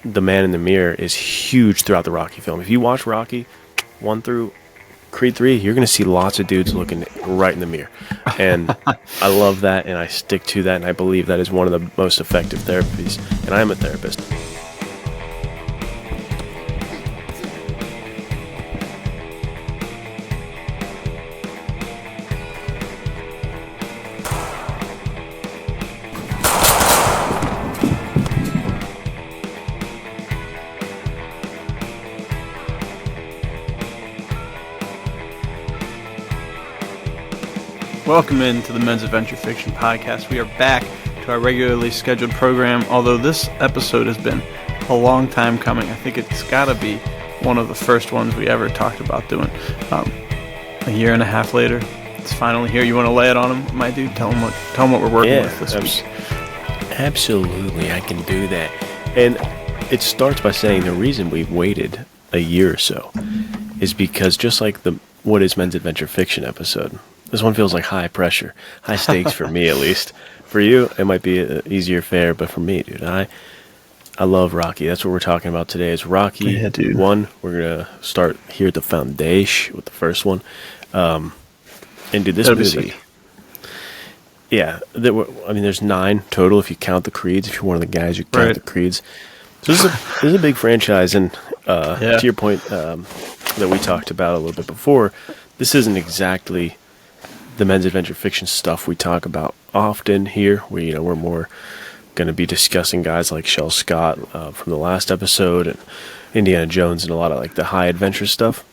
the man in the mirror is huge throughout the Rocky film. If you watch Rocky 1 through Creed 3, you're going to see lots of dudes looking right in the mirror. And I love that, and I stick to that, and I believe that is one of the most effective therapies. And I am a therapist. Welcome into the Men's Adventure Fiction Podcast. We are back to our regularly scheduled program, although this episode has been a long time coming. I think it's got to be one of the first ones we ever talked about doing. A year and a half later, it's finally here. You want to lay it on him, my dude? Tell him what we're working with this week. Absolutely, I can do that. And it starts by saying the reason we've waited a year or so is because just like the What is Men's Adventure Fiction episode, this one feels like high pressure, high stakes for me at least. For you, it might be an easier fare, but for me, dude, I love Rocky. That's what we're talking about today is Rocky 1. We're going to start here at the foundation with the first one. And dude, this movie, there's 9 total if you count the Creeds. If you're one of the guys who count the Creeds. So this is a big franchise, and to your point that we talked about a little bit before, this isn't exactly the Men's Adventure Fiction stuff we talk about often here. We're more going to be discussing guys like Shel Scott from the last episode and Indiana Jones and a lot of like the high adventure stuff.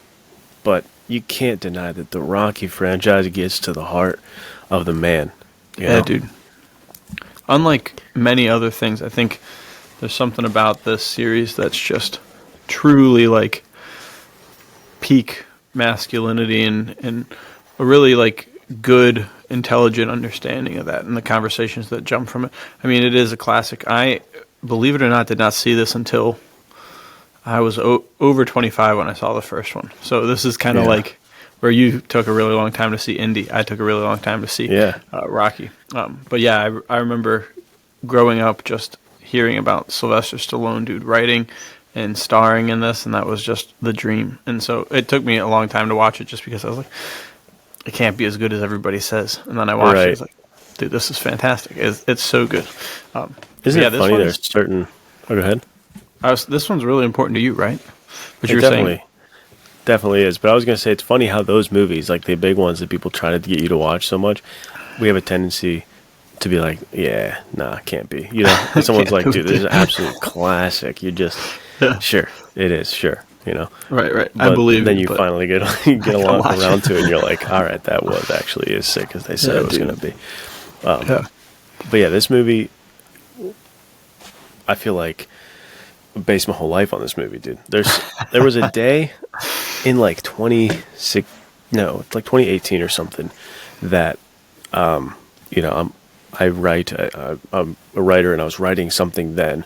But you can't deny that the Rocky franchise gets to the heart of the man. You know? Dude. Unlike many other things, I think there's something about this series that's just truly like peak masculinity and a really like good, intelligent understanding of that and the conversations that jump from it. I mean, it is a classic. I, believe it or not, did not see this until I was over 25 when I saw the first one. So this is kind of like where you took a really long time to see Indy. I took a really long time to see Rocky. But yeah, I remember growing up just hearing about Sylvester Stallone, dude, writing and starring in this, and that was just the dream. And so it took me a long time to watch it just because I was like, it can't be as good as everybody says. And then I watched it. I was like, dude, this is fantastic. It's so good. Isn't it funny there's certain... Oh, go ahead. This one's really important to you, right? But it definitely is. But I was going to say, it's funny how those movies, like the big ones that people try to get you to watch so much, we have a tendency to be like, can't be. You know, someone's like, dude, this is an absolute classic. You just, sure, it is, sure. You know, right. But I believe. Then you finally get around to it, and you're like, all right, that was actually as sick as they said it was going to be. But yeah, this movie, I feel like I based my whole life on this movie, dude. There was a day in like 2018 or something that, I'm a writer, and I was writing something then.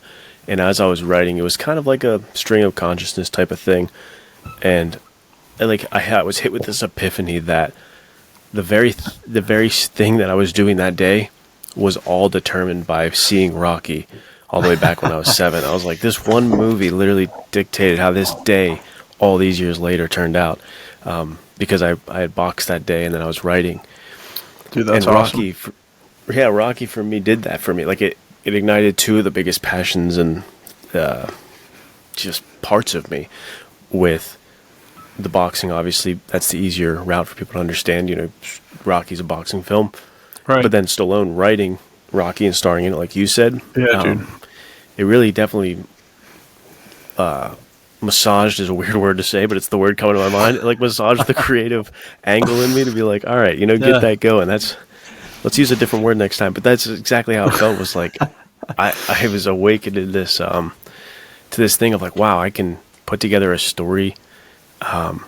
And as I was writing, it was kind of like a string of consciousness type of thing. And I was hit with this epiphany that the very thing that I was doing that day was all determined by seeing Rocky all the way back when I was 7. I was like, this one movie literally dictated how this day, all these years later, turned out. Because I had boxed that day, and then I was writing. Dude, that's awesome. Rocky for me did that for me. Like it ignited 2 of the biggest passions and just parts of me. With the boxing, obviously, that's the easier route for people to understand. You know, Rocky's a boxing film. Right. But then Stallone writing Rocky and starring in it, like you said. Yeah, dude. It really definitely massaged is a weird word to say, but it's the word coming to my mind. It, like, massaged the creative angle in me to be like, all right, get that going. Let's use a different word next time. But that's exactly how it felt. Was like I was awakened to this thing of like, wow, I can put together a story that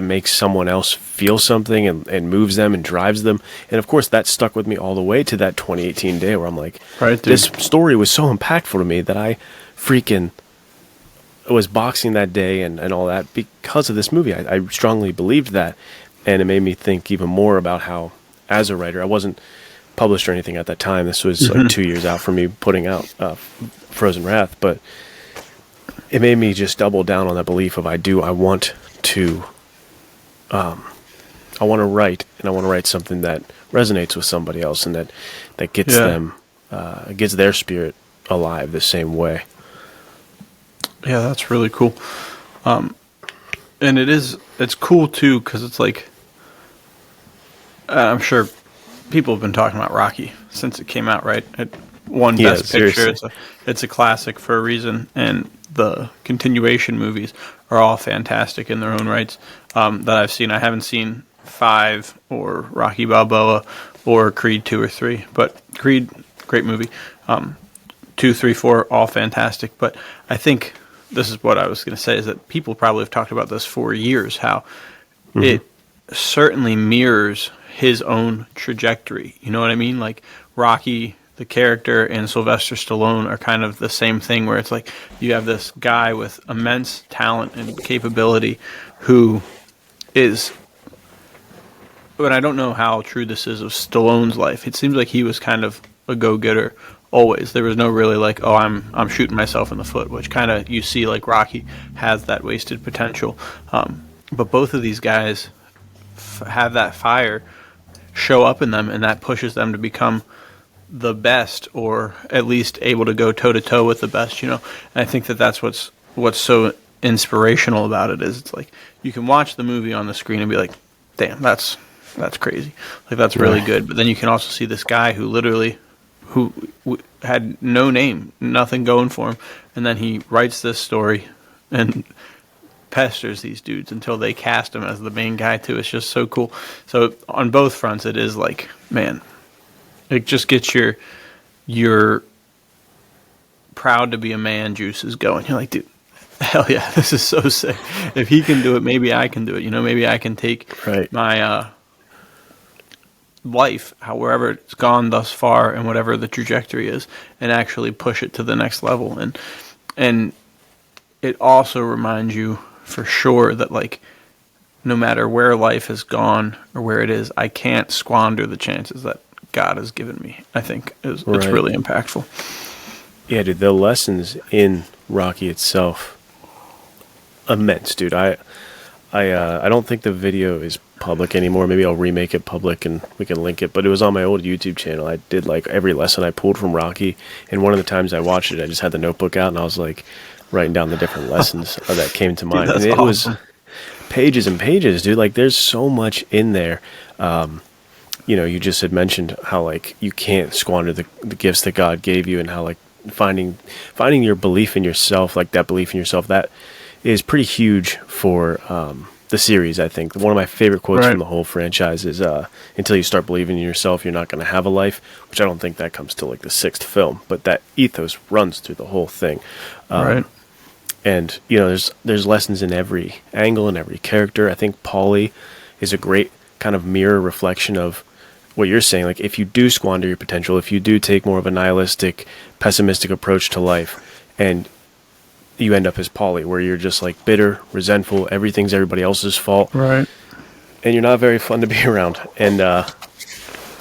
makes someone else feel something and moves them and drives them. And of course, that stuck with me all the way to that 2018 day where I'm like, this story was so impactful to me that I freaking was boxing that day and all that because of this movie. I strongly believed that. And it made me think even more about how, as a writer, I wasn't published or anything at that time. This was like 2 years out from me putting out Frozen Wrath, but it made me just double down on that belief of I want to write, and I want to write something that resonates with somebody else, and that gets them, gets their spirit alive the same way. Yeah, that's really cool. And it's cool too, because it's like, I'm sure people have been talking about Rocky since it came out, right? It won Best Picture. It's a classic for a reason, and the continuation movies are all fantastic in their own rights that I've seen. I haven't seen 5 or Rocky Balboa or Creed 2 or 3, but Creed, great movie. 2, 3, 4, all fantastic. But I think this is what I was going to say, is that people probably have talked about this for years, how it certainly mirrors his own trajectory. You know what I mean? Like Rocky, the character, and Sylvester Stallone are kind of the same thing, where it's like you have this guy with immense talent and capability who is, but I don't know how true this is of Stallone's life. It seems like he was kind of a go-getter always. There was no really like, oh, I'm shooting myself in the foot, which kind of you see like Rocky has that wasted potential. But both of these guys have that fire show up in them, and that pushes them to become the best, or at least able to go toe to toe with the best, you know. And I think that that's what's so inspirational about it, is it's like you can watch the movie on the screen and be like, damn, that's crazy, like that's really good. But then you can also see this guy who literally had no name, nothing going for him, and then he writes this story and pesters these dudes until they cast him as the main guy too. It's just so cool. So on both fronts, it is like, man, it just gets your proud to be a man juices going. You're like, dude, hell yeah, this is so sick. If he can do it, maybe I can do it. You know, maybe I can take my life, however it's gone thus far and whatever the trajectory is, and actually push it to the next level. And it also reminds you for sure that, like, no matter where life has gone or where it is, I can't squander the chances that God has given me. I think it's really impactful. Yeah, dude, the lessons in Rocky itself, immense, dude. I don't think the video is public anymore. Maybe I'll remake it public and we can link it. But it was on my old YouTube channel. I did like every lesson I pulled from Rocky, and one of the times I watched it, I just had the notebook out and I was like writing down the different lessons that came to mind. Dude, and it was pages and pages, dude. Like there's so much in there. You know, you just had mentioned how like you can't squander the gifts that God gave you, and how like finding your belief in yourself, like that belief in yourself, that is pretty huge for the series. I think one of my favorite quotes from the whole franchise is until you start believing in yourself, you're not going to have a life, which I don't think that comes till like the 6th film, but that ethos runs through the whole thing. And you know, there's lessons in every angle and every character. I think Paulie is a great kind of mirror reflection of what you're saying. Like if you do squander your potential, if you do take more of a nihilistic, pessimistic approach to life, and you end up as Paulie, where you're just like bitter, resentful, everything's everybody else's fault, and you're not very fun to be around. And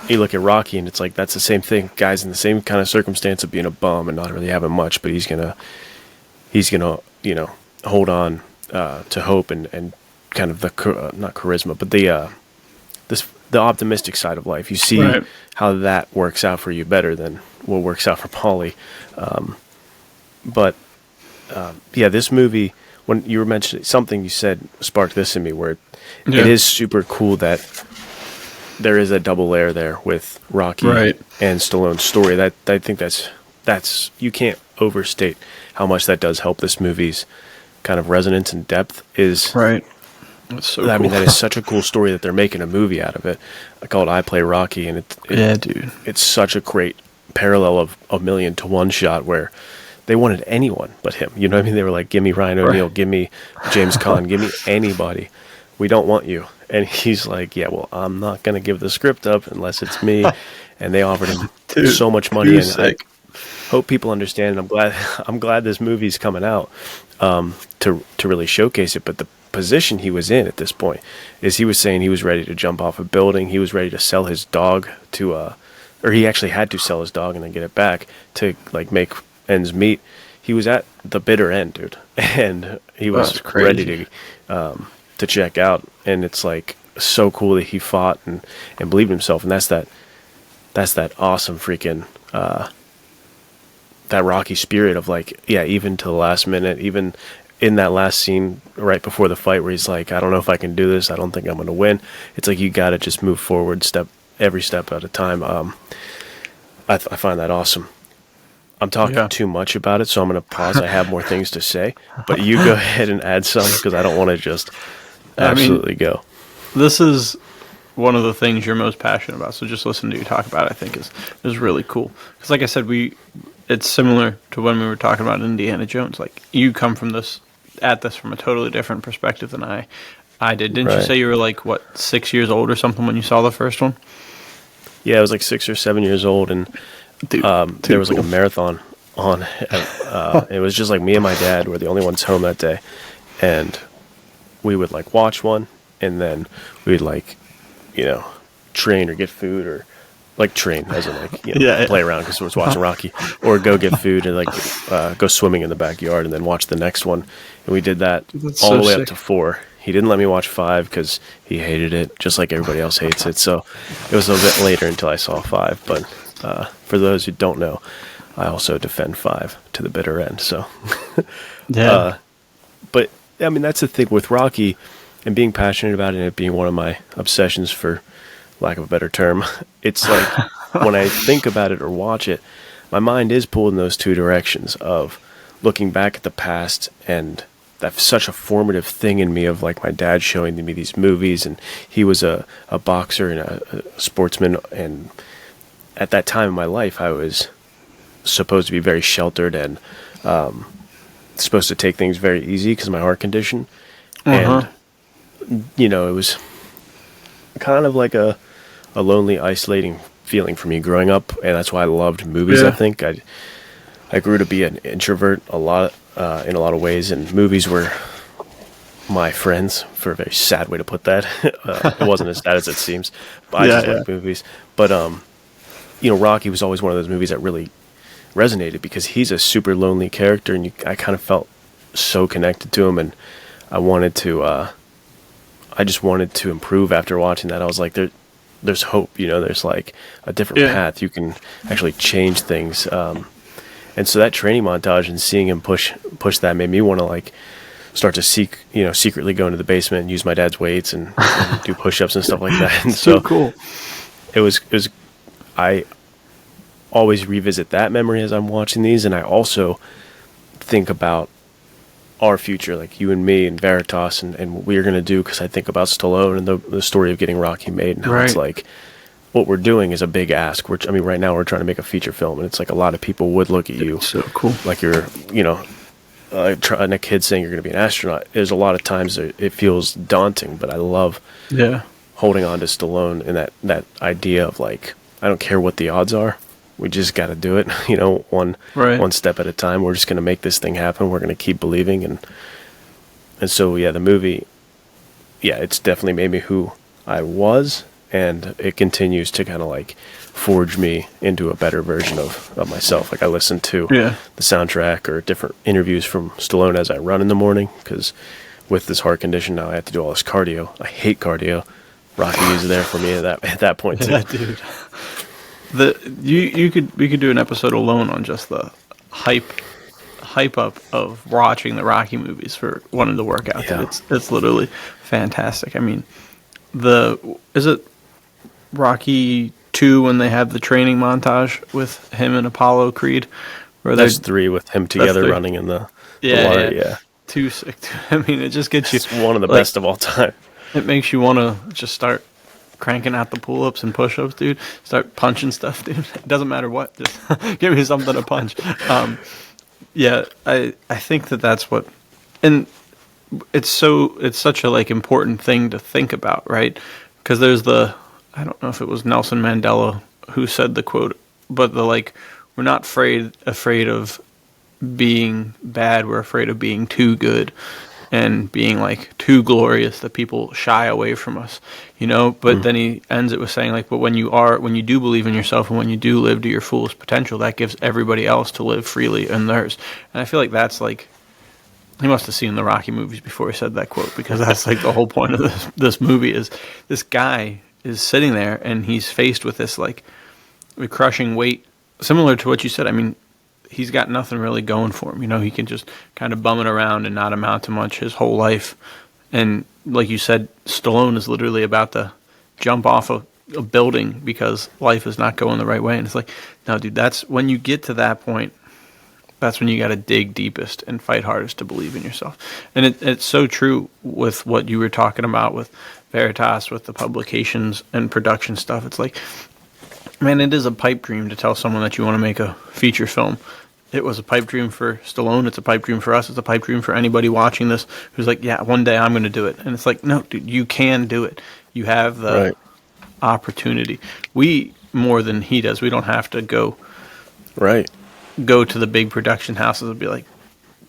you look at Rocky, and it's like that's the same thing. Guys in the same kind of circumstance of being a bum and not really having much, but he's gonna you know, hold on to hope and kind of the not charisma, but the optimistic side of life. You see how that works out for you better than what works out for Paulie. But yeah, this movie, when you were mentioning something you said sparked this in me, where it is super cool that there is a double layer there with Rocky and Stallone's story. That I think that's you can't overstate how much that does help this movie's kind of resonance and depth. Is That's so I mean, that is such a cool story that they're making a movie out of it. I call it I Play Rocky, and dude, it's such a great parallel of a 1,000,000 to 1 shot where they wanted anyone but him. You know what I mean? They were like, give me Ryan O'Neal, give me James Caan, give me anybody. We don't want you. And he's like, yeah, well, I'm not going to give the script up unless it's me. And they offered him so much money. And I hope people understand. And I'm glad this movie's coming out to really showcase it. But the position he was in at this point is he was saying he was ready to jump off a building. He was ready to sell his dog to or he actually had to sell his dog and then get it back to like make ends meet. He was at the bitter end, dude, and he was ready to check out. And it's like so cool that he fought and believed in himself. And that's that awesome freaking that Rocky spirit of like, yeah, even to the last minute, even in that last scene right before the fight where he's like, I don't know if I can do this. I don't think I'm going to win. It's like you got to just move forward every step at a time. I find that awesome. I'm talking too much about it, so I'm going to pause. I have more things to say, but you go ahead and add some because I don't want to just absolutely go. This is one of the things you're most passionate about, so just listening to you talk about it, I think is really cool. Because like I said, it's similar to when we were talking about Indiana Jones. Like, you come from this from a totally different perspective than I did. Didn't you say you were like, 6 years old or something when you saw the first one? Yeah, I was like 6 or 7 years old, and there was like a marathon on. It was just like me and my dad were the only ones home that day, and we would like watch one, and then we'd like, train or get food, or like train as in like play around because we was watching Rocky, or go get food and like go swimming in the backyard and then watch the next one. And we did that all the way up to 4. He didn't let me watch 5 because he hated it, just like everybody else hates it. So it was a bit later until I saw 5. But for those who don't know, I also defend 5 to the bitter end. So, but I mean, that's the thing with Rocky and being passionate about it and it being one of my obsessions, for lack of a better term. It's like when I think about it or watch it, my mind is pulled in those two directions of looking back at the past, and that's such a formative thing in me of like my dad showing me these movies, and he was a boxer and a sportsman, and at that time in my life I was supposed to be very sheltered and supposed to take things very easy because of my heart condition. And it was kind of like a lonely, isolating feeling for me growing up, and that's why I loved movies. I think I grew to be an introvert in a lot of ways, and movies were my friends, for a very sad way to put that. It wasn't as sad as it seems, but I just like movies. But Rocky was always one of those movies that really resonated because he's a super lonely character, and I kind of felt so connected to him, and I just wanted to improve after watching that. I was like, there's hope, there's like a different path. You can actually change things. And so that training montage and seeing him push that made me want to like start to secretly go into the basement and use my dad's weights and do push-ups and stuff like that. And so cool. It was, I always revisit that memory as I'm watching these. And I also think about our future, like you and me and Veritas and what we're going to do, because I think about Stallone and the story of getting Rocky made, and how it's like what we're doing is a big ask. Right now we're trying to make a feature film, and it's like a lot of people would look at you so cool, like you're a kid saying you're going to be an astronaut. There's a lot of times it feels daunting, but I love holding on to Stallone and that idea of like, I don't care what the odds are. We just got to do it, one step at a time. We're just going to make this thing happen. We're going to keep believing. And so, the movie, it's definitely made me who I was. And it continues to kind of like forge me into a better version of myself. Like I listen to the soundtrack or different interviews from Stallone as I run in the morning, because with this heart condition now I have to do all this cardio. I hate cardio. Rocky is there for me at that point too. Yeah, dude. We could do an episode alone on just the hype up of watching the Rocky movies for wanting to work out. Yeah. It's literally fantastic. I mean, is it Rocky 2 when they have the training montage with him and Apollo Creed? There's 3 with him together running in the water. Yeah. Too sick. I mean, it just gets you. It's one of the best of all time. It makes you want to just start cranking out the pull-ups and push-ups, dude. Start punching stuff, dude. It doesn't matter what. Just give me something to punch. I think that's what, and it's such a like important thing to think about, right? Because there's I don't know if it was Nelson Mandela who said the quote, but we're not afraid of being bad. We're afraid of being too good. and being like too glorious that people shy away from us, you know. But then he ends it with saying like, but when you do believe in yourself and when you do live to your fullest potential, that gives everybody else to live freely in theirs. And I feel like that's like, he must have seen the Rocky movies before he said that quote, because that's like the whole point of this movie is this guy is sitting there and he's faced with this like the crushing weight, similar to what you said. I mean, he's got nothing really going for him. You know, he can just kind of bum it around and not amount to much his whole life. And like you said, Stallone is literally about to jump off a building because life is not going the right way. And it's like, no, dude, that's when you get to that point, that's when you got to dig deepest and fight hardest to believe in yourself. And it's so true with what you were talking about with Veritas, with the publications and production stuff. It's like, man, it is a pipe dream to tell someone that you want to make a feature film. It was a pipe dream for Stallone. It's a pipe dream for us. It's a pipe dream for anybody watching this who's like, yeah, one day I'm going to do it. And it's like, no, dude, you can do it. You have the opportunity. We, more than he does, we don't have to go to the big production houses and be like,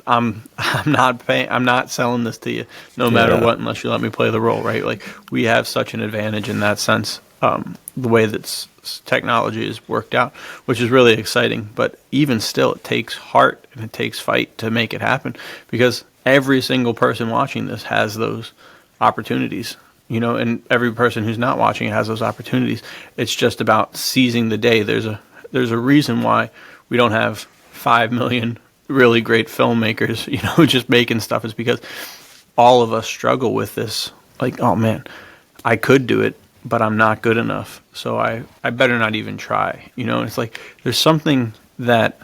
I'm not selling this to you no matter what, unless you let me play the role, right? Like, we have such an advantage in that sense, the way that technology is worked out, which is really exciting. But even still, it takes heart and it takes fight to make it happen, because every single person watching this has those opportunities, you know, and every person who's not watching it has those opportunities. It's just about seizing the day. There's a reason why we don't have 5 million really great filmmakers, you know, just making stuff. Is because all of us struggle with this, like, oh man, I could do it, but I'm not good enough, so I better not even try, you know. And it's like, there's something that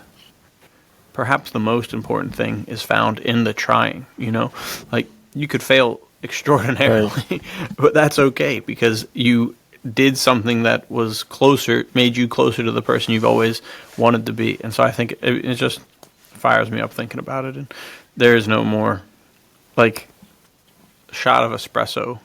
perhaps the most important thing is found in the trying, you know. Like, you could fail extraordinarily, but that's okay, because you did something that was closer, made you closer to the person you've always wanted to be. And so I think it just fires me up thinking about it. And there is no more like shot of espresso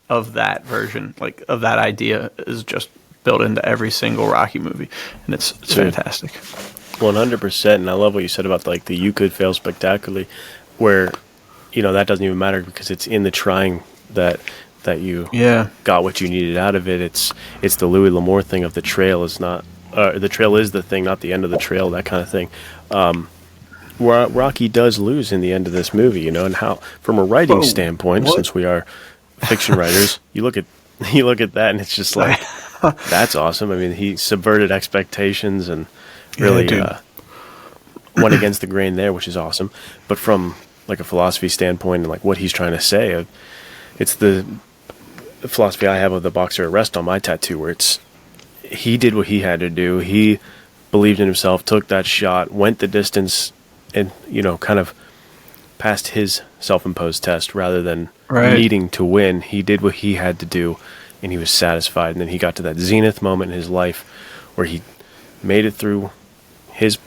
of that version, like of that idea, is just built into every single Rocky movie, and it's fantastic. 100%. And I love what you said about like the you could fail spectacularly, where, you know, that doesn't even matter because it's in the trying that you got what you needed out of it. It's the Louis L'Amour thing of the trail is not the trail is the thing, not the end of the trail, that kind of thing. Rocky does lose in the end of this movie, you know, and how from a writing standpoint, since we are fiction writers, you look at that and it's just like that's awesome. I mean, he subverted expectations and really went against the grain there, which is awesome. But from like a philosophy standpoint and like what he's trying to say, it's the philosophy I have of the boxer arrest on my tattoo, where it's he did what he had to do. He believed in himself, took that shot, went the distance, and, you know, kind of passed his self-imposed test rather than needing to win. He did what he had to do, and he was satisfied. And then he got to that zenith moment in his life where he made it through his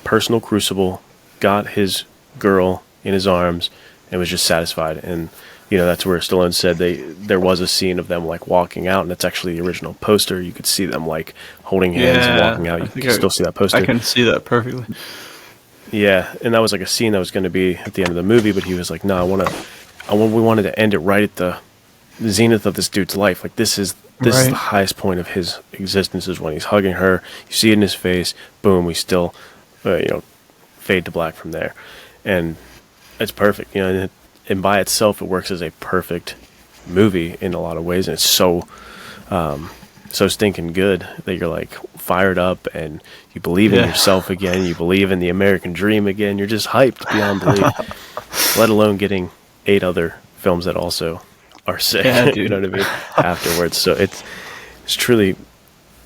personal crucible, got his girl in his arms, and was just satisfied. And, you know, that's where Stallone said there was a scene of them like walking out, and it's actually the original poster. You could see them like holding hands and walking out. You can still see that poster. I can see that perfectly. Yeah, and that was like a scene that was going to be at the end of the movie, but he was like, "No, we wanted to end it right at the zenith of this dude's life. Like this is the highest point of his existence is when he's hugging her. You see it in his face. Boom, we still, fade to black from there, and it's perfect. You know, and by itself, it works as a perfect movie in a lot of ways, and it's so stinking good that you're like fired up and you believe in yourself again. You believe in the American dream again. You're just hyped beyond belief. Let alone getting 8 other films that also are sick. You know what I mean? Afterwards, so it's truly.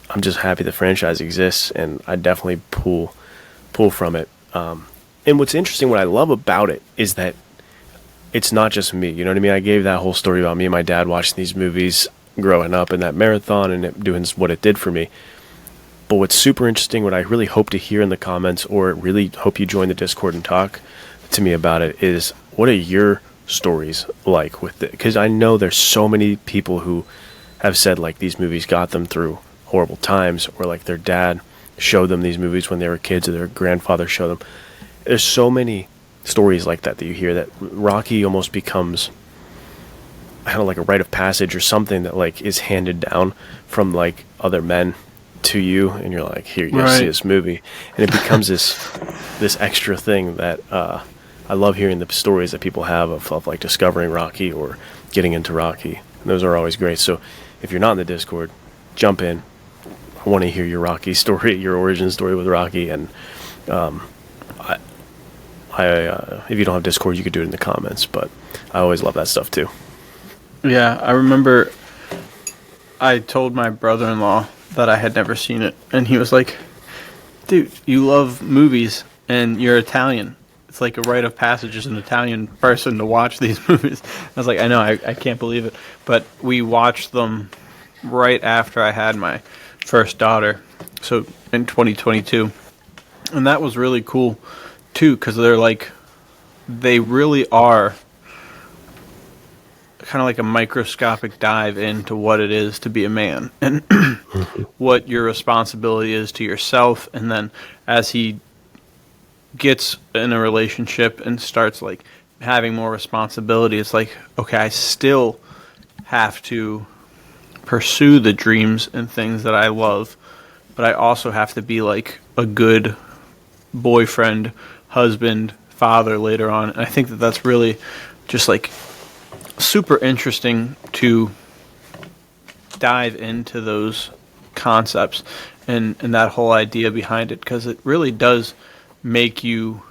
I'm just happy the franchise exists, and I definitely pull from it. And what's interesting, what I love about it, is that it's not just me. You know what I mean? I gave that whole story about me and my dad watching these movies growing up in that marathon and it doing what it did for me. But what's super interesting, what I really hope to hear in the comments, or really hope you join the Discord and talk to me about it, is what are your stories like with it? Because I know there's so many people who have said like these movies got them through horrible times, or like their dad showed them these movies when they were kids, or their grandfather showed them. There's so many stories like that you hear, that Rocky almost becomes kind of like a rite of passage or something that like is handed down from like other men to you, and you're like, here, you gotta see this movie, and it becomes this extra thing that I love hearing the stories that people have of like discovering Rocky or getting into Rocky. And those are always great. So if you're not in the Discord, jump in. I want to hear your Rocky story, your origin story with Rocky, and if you don't have Discord, you could do it in the comments. But I always love that stuff too. Yeah, I remember I told my brother-in-law that I had never seen it, and he was like, dude, you love movies, and you're Italian. It's like a rite of passage as an Italian person to watch these movies. I was like, I know, I can't believe it. But we watched them right after I had my first daughter, so in 2022. And that was really cool, too, because they really are kind of like a microscopic dive into what it is to be a man and what your responsibility is to yourself. And then as he gets in a relationship and starts like having more responsibility, it's like, okay, I still have to pursue the dreams and things that I love, but I also have to be like a good boyfriend, husband, father later on. And I think that that's really just like super interesting to dive into those concepts and that whole idea behind it, because it really does make you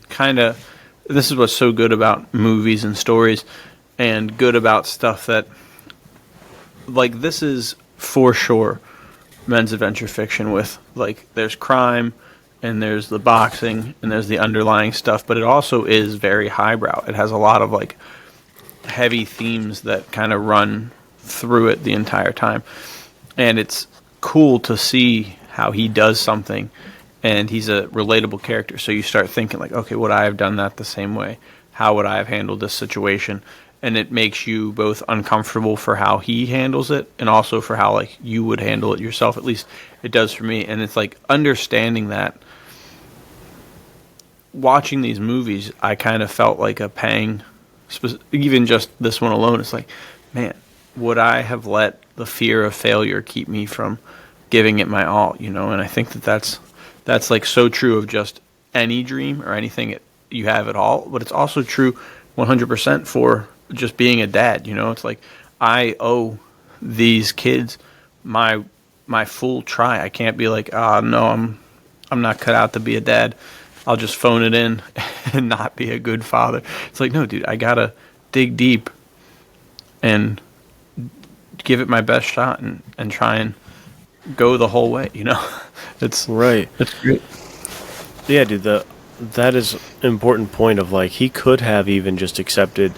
kind of, this is what's so good about movies and stories and good about stuff that, like, this is for sure men's adventure fiction with, like, there's crime and there's the boxing and there's the underlying stuff, but it also is very highbrow. It has a lot of like heavy themes that kind of run through it the entire time. And it's cool to see how he does something and he's a relatable character. So you start thinking like, okay, would I have done that the same way? How would I have handled this situation? And it makes you both uncomfortable for how he handles it and also for how like you would handle it yourself. At least it does for me. And it's like understanding that, watching these movies, I kind of felt like a pang, even just this one alone. It's like, man, would I have let the fear of failure keep me from giving it my all, you know? And I think that that's like so true of just any dream or anything you have at all, but it's also true 100% for just being a dad, you know? It's like, I owe these kids my full try. I can't be like, no, I'm not cut out to be a dad. I'll just phone it in and not be a good father. It's like, no, dude, I gotta dig deep and give it my best shot and try and go the whole way, you know? It's right. It's great. Yeah, dude, that is an important point of like, he could have even just accepted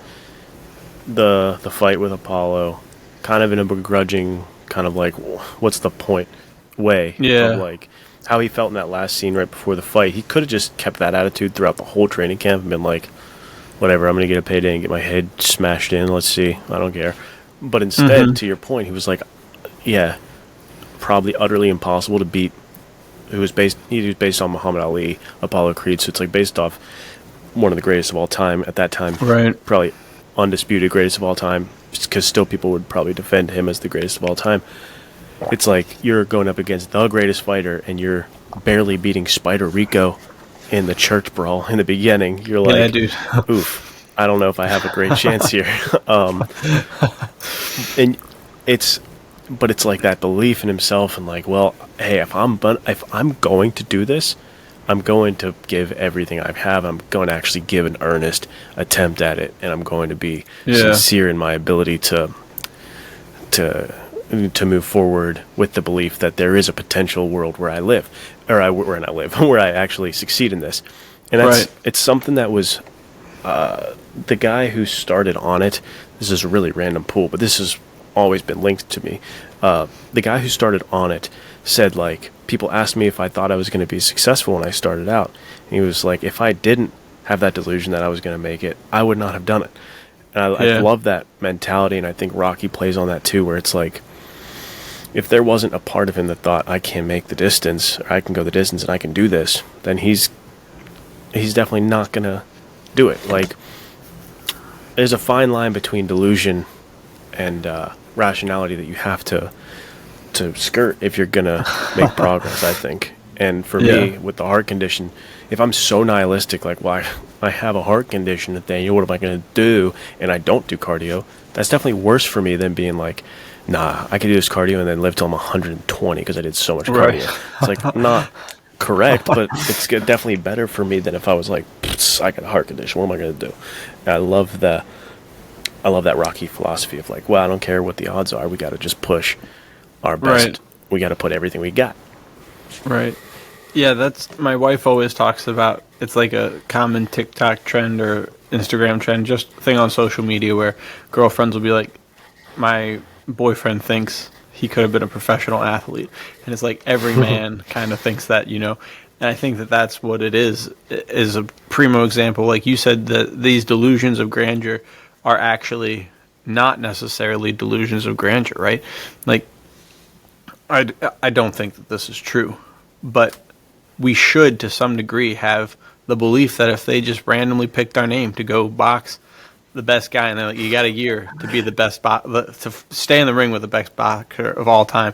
the fight with Apollo kind of in a begrudging kind of like, what's the point way. Yeah. Of like how he felt in that last scene right before the fight. He could have just kept that attitude throughout the whole training camp and been like, whatever, I'm going to get a payday and get my head smashed in. Let's see. I don't care. But instead, to your point, he was like, yeah, probably utterly impossible to beat. He was based on Muhammad Ali, Apollo Creed, so it's like based off one of the greatest of all time at that time. Right. Probably undisputed greatest of all time, because still people would probably defend him as the greatest of all time. It's like you're going up against the greatest fighter and you're barely beating Spider Rico in the church brawl in the beginning. You're like, yeah, dude. oof, I don't know if I have a great chance here. And it's like that belief in himself and like, well, hey, if I'm going to do this, I'm going to give everything I have. I'm going to actually give an earnest attempt at it, and I'm going to be sincere in my ability to move forward with the belief that there is a potential world where I live, where I actually succeed in this. And it's something that was the guy who started on it. This is a really random pool, but this has always been linked to me. The guy who started on it said, like, people asked me if I thought I was going to be successful when I started out. And he was like, if I didn't have that delusion that I was going to make it, I would not have done it. And I love that mentality, and I think Rocky plays on that too, where it's like, if there wasn't a part of him that thought, I can make the distance, or I can go the distance and I can do this, then he's he's definitely not gonna do it. Like, there's a fine line between delusion and rationality that you have to skirt if you're gonna make progress, I think. And for Yeah. me, with the heart condition, if I'm so nihilistic, like, why I have a heart condition, Nathaniel, what am I gonna do? And I don't do cardio. That's definitely worse for me than being like, nah, I could do this cardio and then live till I'm 120 because I did so much Right. cardio. It's like not correct, but it's definitely better for me than if I was like, I got a heart condition. What am I gonna do? And I love that Rocky philosophy of like, well, I don't care what the odds are. We got to just push our best. Right. We got to put everything we got. Right. Yeah, that's my wife always talks about. It's like a common TikTok trend or Instagram trend, just thing on social media where girlfriends will be like, my boyfriend thinks he could have been a professional athlete. And it's like every man kind of thinks that, you know. And I think that that's what it is a primo example. Like you said, that these delusions of grandeur are actually not necessarily delusions of grandeur, right? Like, I don't think that this is true, but we should, to some degree, have the belief that if they just randomly picked our name to go box the best guy, and they're like, you got a year to be the best, to stay in the ring with the best boxer of all time,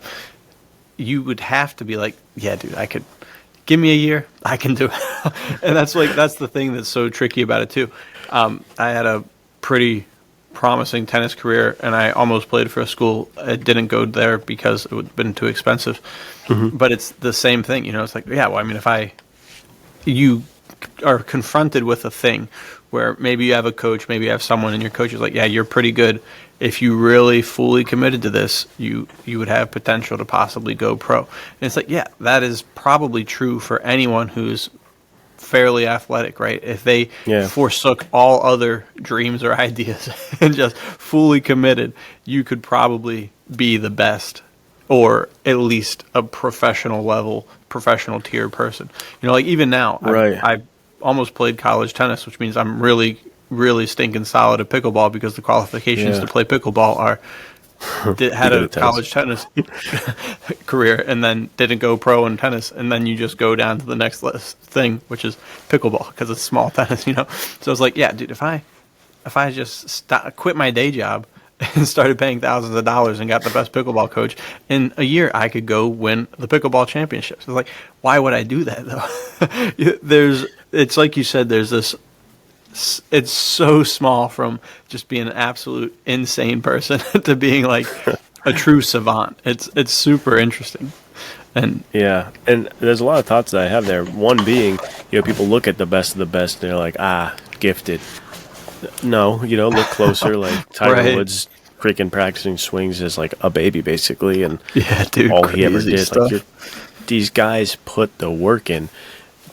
you would have to be like, yeah, dude, I could, give me a year, I can do it. And that's the thing that's so tricky about it too. I had a pretty promising tennis career, and I almost played for a school. I didn't go there because it would have been too expensive. But it's the same thing, you know. It's like, yeah, well, I mean, you are confronted with a thing where maybe you have a coach, maybe you have someone, and your coach is like, yeah, you're pretty good. If you really fully committed to this, you would have potential to possibly go pro. And it's like, yeah, that is probably true for anyone who's fairly athletic, right? If they forsook all other dreams or ideas and just fully committed, you could probably be the best, or at least a professional tier person. You know, like even now, Right. I almost played college tennis, which means I'm really, really stinking solid at pickleball because the qualifications to play pickleball are had a college tennis career and then didn't go pro in tennis, and then you just go down to the next thing, which is pickleball, because it's small tennis, you know. So it's like, yeah, dude, if I just quit my day job and started paying thousands of dollars and got the best pickleball coach, in a year I could go win the pickleball championships. It's like, why would I do that though? It's like you said, there's this. It's so small from just being an absolute insane person to being like a true savant. It's super interesting. And Yeah, and there's a lot of thoughts that I have there. One being, people look at the best of the best and they're like, gifted. No, look closer. Like Tiger Right. Woods freaking practicing swings as like a baby, basically, and yeah, dude, all he ever crazy did. stuff. Like, these guys put the work in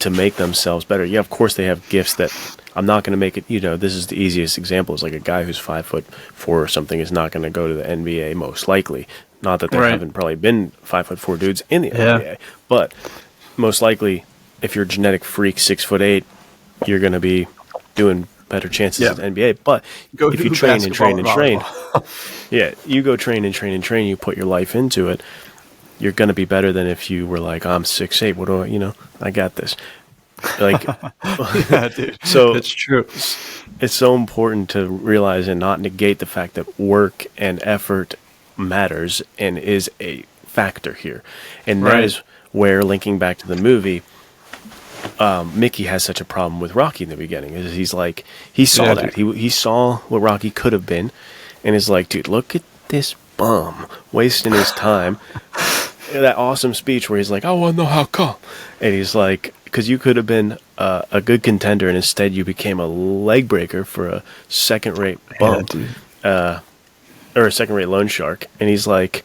to make themselves better. Yeah, of course they have gifts that I'm not going to make it. This is the easiest example. Is like a guy who's 5'4" or something is not going to go to the NBA most likely. Not that there Right. haven't probably been 5'4" dudes in the NBA, but most likely, if you're a genetic freak, 6'8", you're going to be doing better chances at the NBA. But Go if do you train and train and train, volleyball. you go train and train and train, you put your life into it, you're going to be better than if you were like, I'm 6'8", what do I got this. Like, Yeah, dude. So it's true. it's so important to realize and not negate the fact that work and effort matters and is a factor here. And that Right. is where, linking back to the movie, Mickey has such a problem with Rocky in the beginning. Is he's like, he saw that. He saw what Rocky could have been, and is like, dude, look at this bum wasting his time. That awesome speech where he's like, I want to know how come. And he's like, because you could have been a good contender, and instead you became a leg breaker for a second-rate bum, or a second-rate loan shark. And he's like,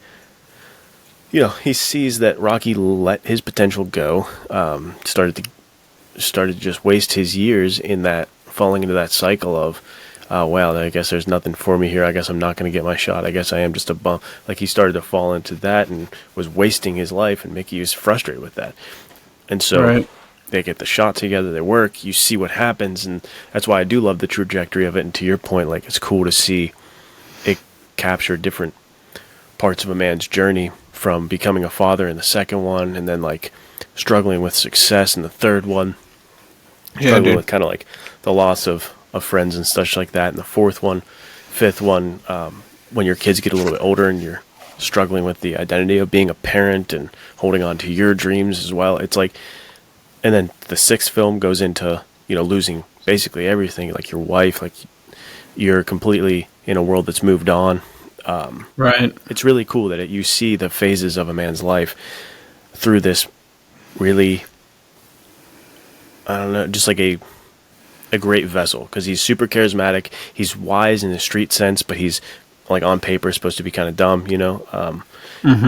he sees that Rocky let his potential go, started to just waste his years in that, falling into that cycle of, oh, wow, I guess there's nothing for me here. I guess I'm not going to get my shot. I guess I am just a bum. Like, he started to fall into that and was wasting his life, and Mickey was frustrated with that. And so they get the shot together, they work, you see what happens, and that's why I do love the trajectory of it. And to your point, like, it's cool to see it capture different parts of a man's journey, from becoming a father in the second one, and then, like, struggling with success in the third one. Yeah, struggling dude. with kind of like the loss of friends and such like that. And the fifth one, when your kids get a little bit older and you're struggling with the identity of being a parent and holding on to your dreams as well. It's like, and then the sixth film goes into, losing basically everything, like your wife, like you're completely in a world that's moved on. Right. It's really cool that you see the phases of a man's life through this really, I don't know, just like a great vessel, because he's super charismatic. He's wise in the street sense, but he's like on paper supposed to be kind of dumb,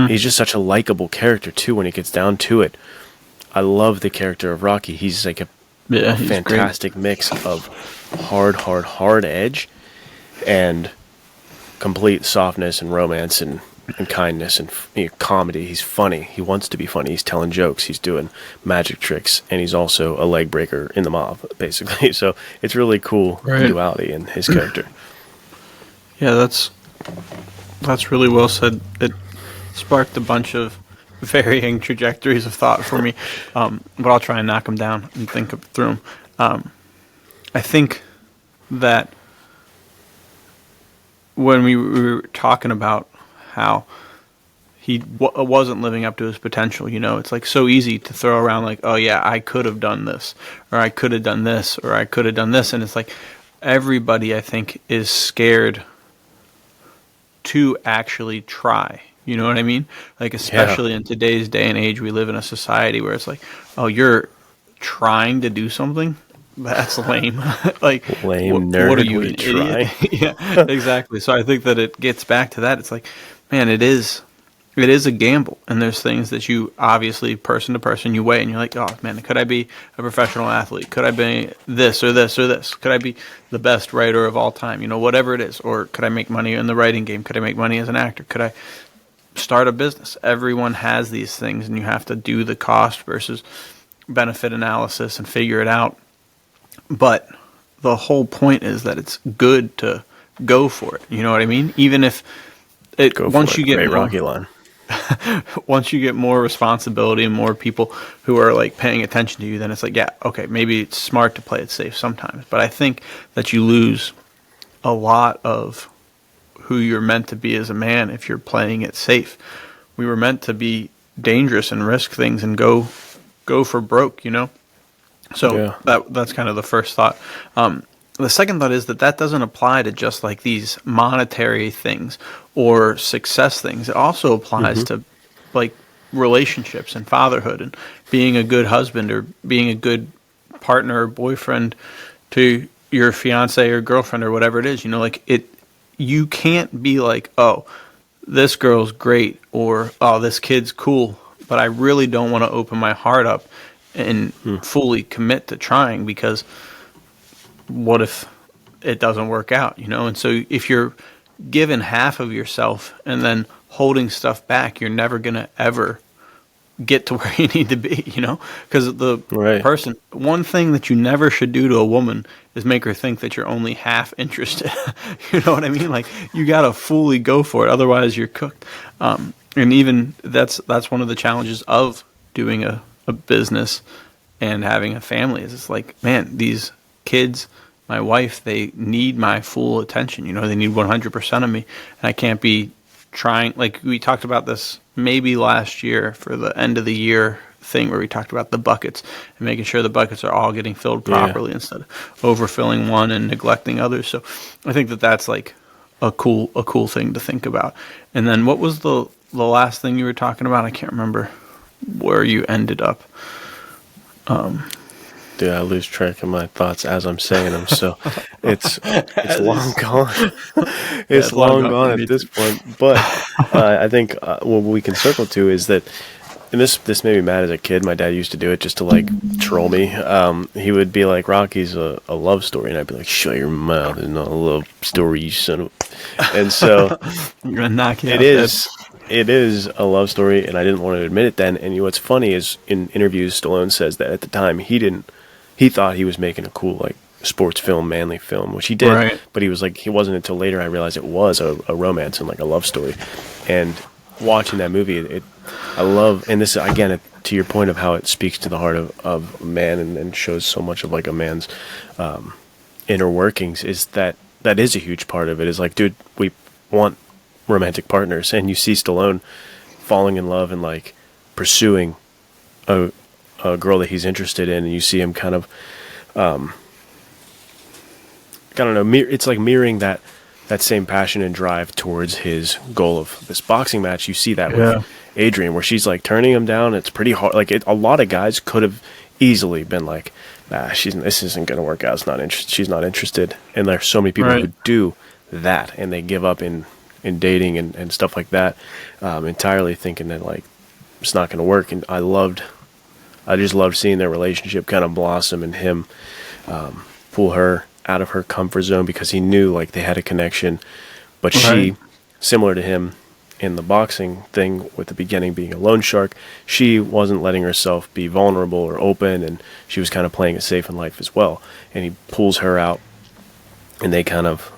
He's just such a likable character too when it gets down to it. I love the character of Rocky. He's like a He's fantastic mix of hard edge and complete softness and romance and kindness and comedy. He's funny. He wants to be funny. He's telling jokes. He's doing magic tricks, and he's also a leg breaker in the mob, basically. So it's really cool duality in his character. Yeah, that's really well said. It sparked a bunch of varying trajectories of thought for me, but I'll try and knock them down and think through them. I think that when we were talking about how he wasn't living up to his potential, it's like so easy to throw around like, oh yeah, I could have done this, or I could have done this, or I could have done this, and it's like everybody, I think, is scared to actually try. You know what I mean? Like, especially in today's day and age, we live in a society where it's like, oh, you're trying to do something? That's lame. Like, lame nerd. What are you, an idiot? Yeah, exactly. So I think that it gets back to that. It's like, man, it is a gamble, and there's things that you obviously, person to person, you weigh, and you're like, oh man, could I be a professional athlete? Could I be this or this or this? Could I be the best writer of all time? Whatever it is. Or could I make money in the writing game? Could I make money as an actor? Could I start a business? Everyone has these things, and you have to do the cost versus benefit analysis and figure it out. But the whole point is that it's good to go for it. You know what I mean? Even if once you get Rocky line. Once you get more responsibility and more people who are like paying attention to you, then it's like, yeah, okay, maybe it's smart to play it safe sometimes. But I think that you lose a lot of who you're meant to be as a man if you're playing it safe. We were meant to be dangerous and risk things and go for broke, So that's kind of the first thought. The second thought is that doesn't apply to just like these monetary things or success things. It also applies to like relationships and fatherhood and being a good husband or being a good partner or boyfriend to your fiance or girlfriend or whatever it is. You can't be like, oh, this girl's great, or oh, this kid's cool, but I really don't want to open my heart up and fully commit to trying, because what if it doesn't work out, And so if you're given half of yourself and then holding stuff back, you're never going to ever get to where you need to be, because the person, one thing that you never should do to a woman is make her think that you're only half interested. You know what I mean? Like, you got to fully go for it. Otherwise you're cooked. And even that's one of the challenges of doing a business and having a family, is it's like, man, these kids, my wife, they need my full attention. They need 100% of me, and I can't be trying. Like, we talked about this maybe last year for the end of the year thing, where we talked about the buckets and making sure the buckets are all getting filled properly instead of overfilling one and neglecting others. So I think that that's like a cool thing to think about. And then what was the last thing you were talking about? I can't remember where you ended up. Dude, I lose track of my thoughts as I'm saying them, so it's long gone. It's long gone at this point. But I think what we can circle to is that, and this made me mad as a kid. My dad used to do it just to like troll me. He would be like, "Rocky's a love story," and I'd be like, "Shut your mouth! It's not a love story, you son of." And so I'm gonna knock you out. It is a love story, and I didn't want to admit it then. And what's funny is, in interviews, Stallone says that at the time he thought he was making a cool like sports film, manly film, which he did, but he was like, he wasn't until later I realized it was a romance and like a love story. And watching that movie, I love, and this again to your point of how it speaks to the heart of man and shows so much of like a man's inner workings, is that is a huge part of it. Is like, dude, we want romantic partners, and you see Stallone falling in love and like pursuing a girl that he's interested in, and you see him kind of I don't know, it's like mirroring that same passion and drive towards his goal of this boxing match. You see that with Adrian, where she's like turning him down. It's pretty hard. Like a lot of guys could have easily been like, this isn't going to work out. She's not interested. And there's so many people who do that, and they give up in dating and stuff like that, entirely thinking that like it's not going to work. And I just loved seeing their relationship kind of blossom, and him pull her out of her comfort zone, because he knew like they had a connection. But she, similar to him in the boxing thing with the beginning being a loan shark, she wasn't letting herself be vulnerable or open, and she was kind of playing it safe in life as well. And he pulls her out, and they kind of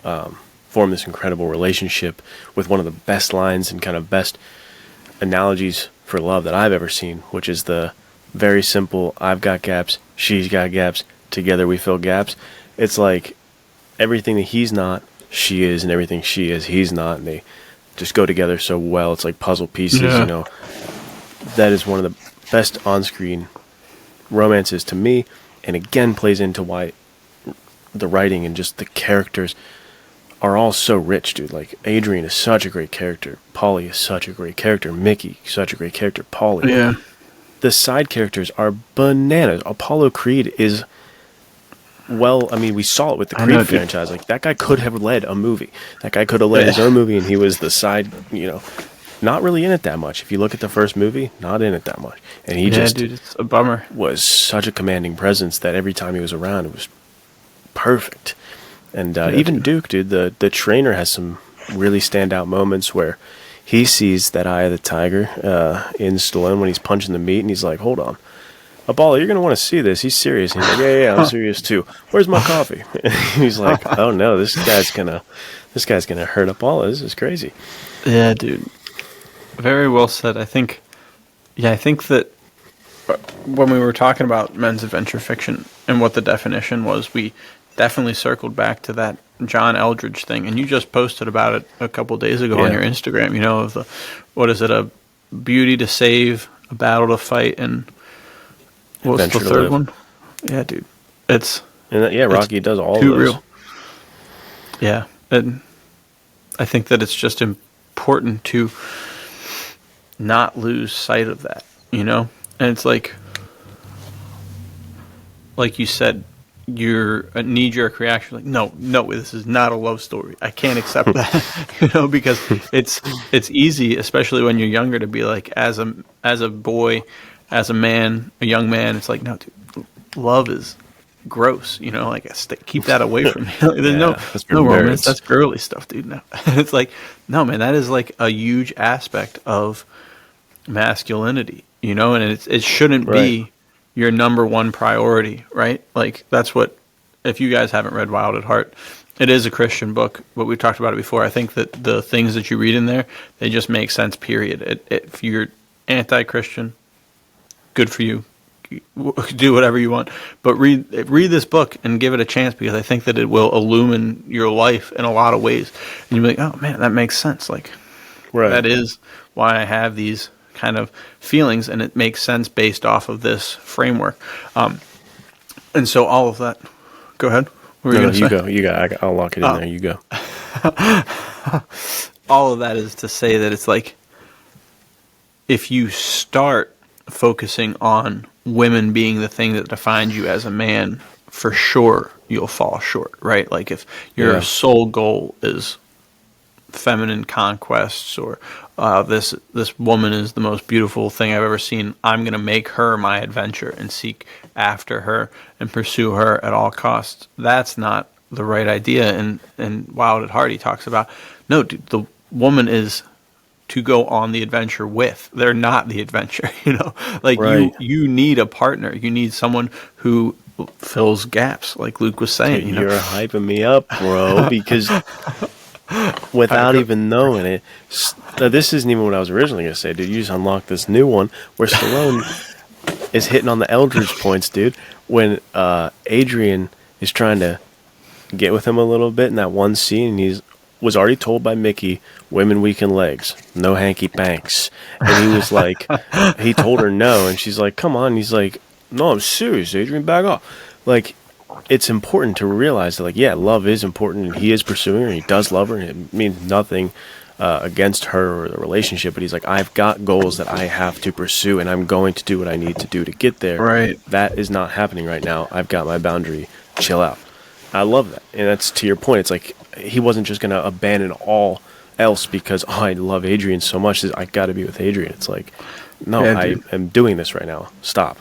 form this incredible relationship with one of the best lines and kind of best analogies for love that I've ever seen, which is the very simple, I've got gaps, she's got gaps, together we fill gaps. It's like everything that he's not, she is, and everything she is, he's not, and they just go together so well. It's like puzzle pieces, you know. That is one of the best on-screen romances to me, and again plays into why the writing and just the characters are all so rich, dude. Like, Adrian is such a great character. Paulie is such a great character. Mickey, such a great character. Paulie. Yeah. The side characters are bananas. Apollo Creed is... Well, I mean, we saw it with the Creed franchise. Like, that guy could have led a movie. That guy could have led his own movie, and he was the side, you know, not really in it that much. If you look at the first movie, not in it that much. And he dude, it's a bummer. Was such a commanding presence that every time he was around, it was perfect. And even Duke, dude, the trainer has some really standout moments where he sees that eye of the tiger in Stallone when he's punching the meat, and he's like, hold on. Apollo, you're going to want to see this. He's serious. He's like, yeah, I'm serious too. Where's my coffee? And he's like, oh no, this guy's gonna hurt Apollo. This is crazy. Yeah, dude. Very well said. I think that when we were talking about men's adventure fiction and what the definition was, we definitely circled back to that John Eldridge thing. And you just posted about it a couple days ago on your Instagram, you know, of the, what is it, a beauty to save, a battle to fight, and what was the third one? Yeah, dude. Rocky does all of those. Real. Yeah, and I think that it's just important to not lose sight of that, you know? And it's like you said, you're a knee-jerk reaction, like, no, this is not a love story. I can't accept that, you know, because it's easy, especially when you're younger, to be like, as a boy, as a man, a young man, it's like, no, dude, love is gross, you know, like, keep that away from me. There's no romance. That's girly stuff, dude. No. It's like, no, man, that is like a huge aspect of masculinity, you know, and it shouldn't be your number one priority, right? Like, that's what, if you guys haven't read Wild at Heart, it is a Christian book, but we've talked about it before. I think that the things that you read in there, they just make sense, period. If you're anti-Christian, good for you. Do whatever you want, but read this book and give it a chance, because I think that it will illumine your life in a lot of ways. And you'll be like, oh man, that makes sense. Like, that is why I have these kind of feelings, and it makes sense based off of this framework. And so all of that. Go ahead. You go. I'll lock it in there. You go. All of that is to say that it's like, if you start focusing on women being the thing that defines you as a man, for sure you'll fall short, right? Like, if your sole goal is feminine conquests, or this woman is the most beautiful thing I've ever seen, I'm going to make her my adventure and seek after her and pursue her at all costs, that's not the right idea. And Wild at Heart, he talks about, no, dude, the woman is to go on the adventure with. They're not the adventure, you know? Like, you need a partner. You need someone who fills gaps, like Luke was saying. You're hyping me up, bro, because without agree. even knowing it. This isn't even what I was originally going to say, dude. You just unlocked this new one where Stallone is hitting on the Eldridge points, dude. When Adrian is trying to get with him a little bit in that one scene, and was already told by Mickey, women weaken legs, no hanky panks. And he was like, he told her no, and she's like, come on. And he's like, no, I'm serious, Adrian, back off. Like, it's important to realize that, like, yeah, love is important, and he is pursuing her, and he does love her, and it means nothing against her or the relationship, but he's like, I've got goals that I have to pursue, and I'm going to do what I need to do to get there. Right. That is not happening right now. I've got my boundary. Chill out. I love that. And that's to your point. It's like he wasn't just going to abandon all else because I love Adrian so much. I got to be with Adrian. It's like, no, Yeah, I dude. am doing this right now. Stop.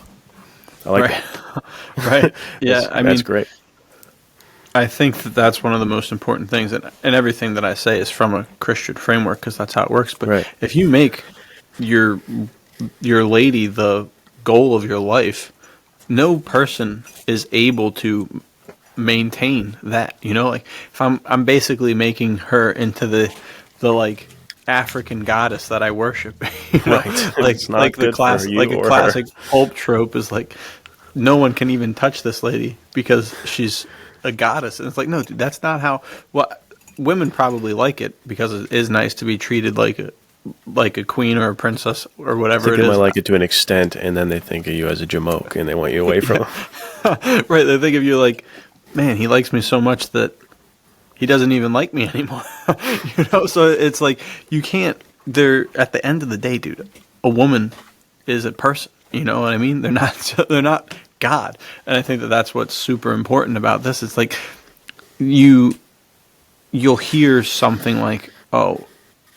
I like Right. that. Right. Yeah. That's great. I think that that's one of the most important things, and everything that I say is from a Christian framework because that's how it works. But Right. if you make your lady the goal of your life, no person is able to maintain that. You know, like if I'm basically making her into the like African goddess that I worship. You know? Right. Like It's not like the good for class you like a or her. classic pulp trope is like no one can even touch this lady because she's a goddess. And it's like, no, dude, that's not how. Well, women probably like it because it is nice to be treated like a queen or a princess or I whatever think it they is. might like it to an extent, and then they think of you as a jamoke, and they want you away from them. Right? They think of you like, man, he likes me so much that he doesn't even like me anymore. You know, so it's like you can't. They're at the end of the day, dude. A woman is a person. You know what I mean? They're not. They're not God. And I think that that's what's super important about this. It's like you'll hear something like, "Oh,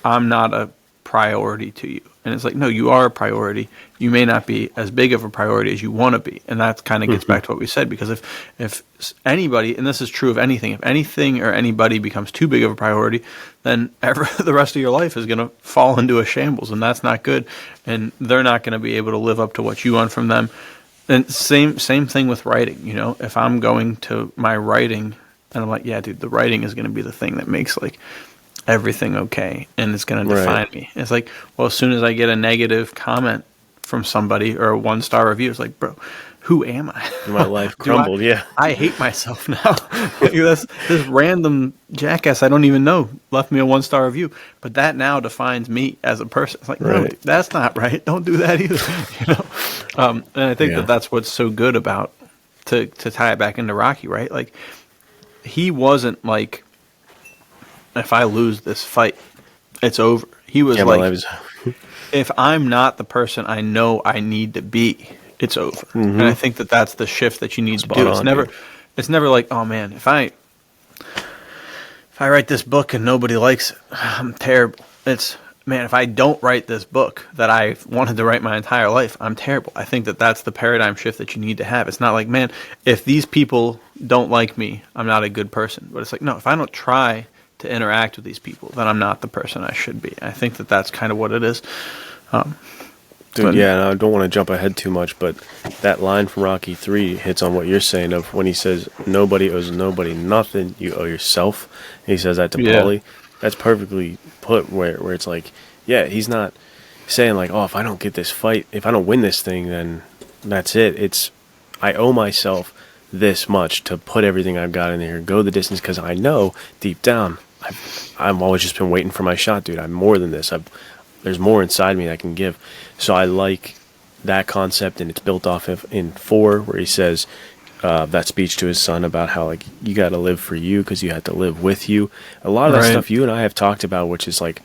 I'm not a priority to you," and it's like, no, you are a priority. You may not be as big of a priority as you want to be, and that kind of gets back to what we said. Because if anybody, and this is true of anything, if anything or anybody becomes too big of a priority, then the rest of your life is going to fall into a shambles, and that's not good. And they're not going to be able to live up to what you want from them. And same thing with writing. You know, if I'm going to my writing, and I'm like, yeah, dude, the writing is going to be the thing that makes like everything okay, and it's going to define Right. me. It's like, well, as soon as I get a negative comment from somebody or a 1-star review, it's like, bro, who am I? My life Do crumbled, yeah. I hate myself now. This random jackass I don't even know left me a 1-star review, but that now defines me as a person. It's like, no, Right. dude, that's not right. Don't do that either. You know, and I think Yeah. that's what's so good about to tie it back into Rocky, right? Like he wasn't like, if I lose this fight, it's over. He was Yeah, my like, life is. if I'm not the person I know I need to be, it's over. And I think that that's the shift that you need to do. on, dude. It's never like, oh man, if I write this book and nobody likes it, I'm terrible. It's, man, if I don't write this book that I've wanted to write my entire life, I'm terrible. I think that that's the paradigm shift that you need to have. It's not like, man, if these people don't like me, I'm not a good person. But it's like, no, if I don't try to interact with these people, then I'm not the person I should be. I think that that's kind of what it is. Dude, But- yeah, and I don't want to jump ahead too much, but that line from Rocky 3 hits on what you're saying of when he says, nobody owes nobody nothing, you owe yourself. And he says that to Yeah. Paulie. That's perfectly put where it's like, yeah, he's not saying like, oh, if I don't get this fight, if I don't win this thing, then that's it. It's, I owe myself this much to put everything I've got in here, go the distance, because I know deep down, I've always just been waiting for my shot, dude. I'm more than this. There's more inside me that I can give. So I like that concept, and it's built off of in 4, where he says that speech to his son about how like you got to live for you because you had to live with you. A lot of that Right. stuff you and I have talked about, which is like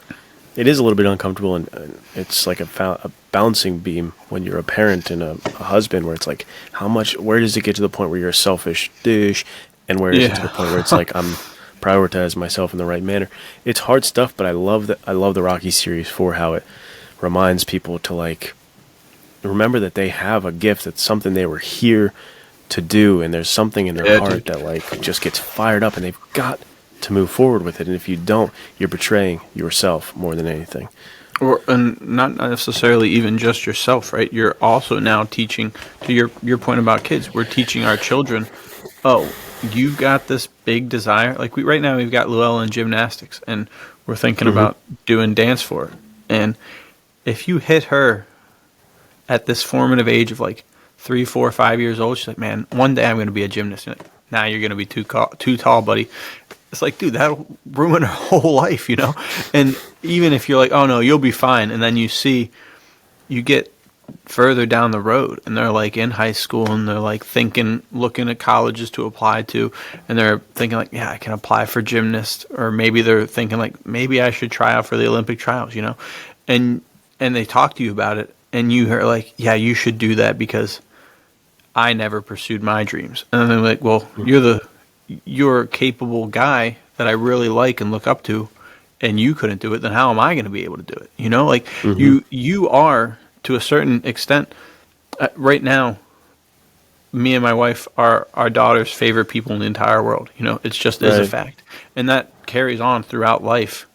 it is a little bit uncomfortable, and it's like a bouncing beam when you're a parent and a husband, where it's like where does it get to the point where you're a selfish douche, and where is it to the point where it's like I'm prioritize myself in the right manner. It's hard stuff, but I love the Rocky series for how it reminds people to like remember that they have a gift, that's something they were here to do, and there's something in their heart that like just gets fired up, and they've got to move forward with it. And if you don't, you're betraying yourself more than anything. And not necessarily even just yourself, right? You're also now teaching, to your point about kids, we're teaching our children, oh, you've got this big desire. Like right now we've got Luella in gymnastics, and we're thinking about doing dance for her. And if you hit her at this formative age of like 3, 4, 5 years old, she's like, man, one day I'm going to be a gymnast. You're like, nah, you're going to be too tall, buddy. It's like, dude, that'll ruin her whole life, you know? And even if you're like, oh no, you'll be fine. And then you get further down the road and they're like in high school and they're like looking at colleges to apply to. And they're thinking like, yeah, I can apply for gymnast. Or maybe they're thinking like, maybe I should try out for the Olympic trials, you know? And they talk to you about it. And you are like, yeah, you should do that because I never pursued my dreams. And then they're like, well, you're a capable guy that I really like and look up to, and you couldn't do it, then how am I going to be able to do it? You know, like you are, to a certain extent, right now, me and my wife are our daughter's favorite people in the entire world. You know, it's just is a fact. And that carries on throughout life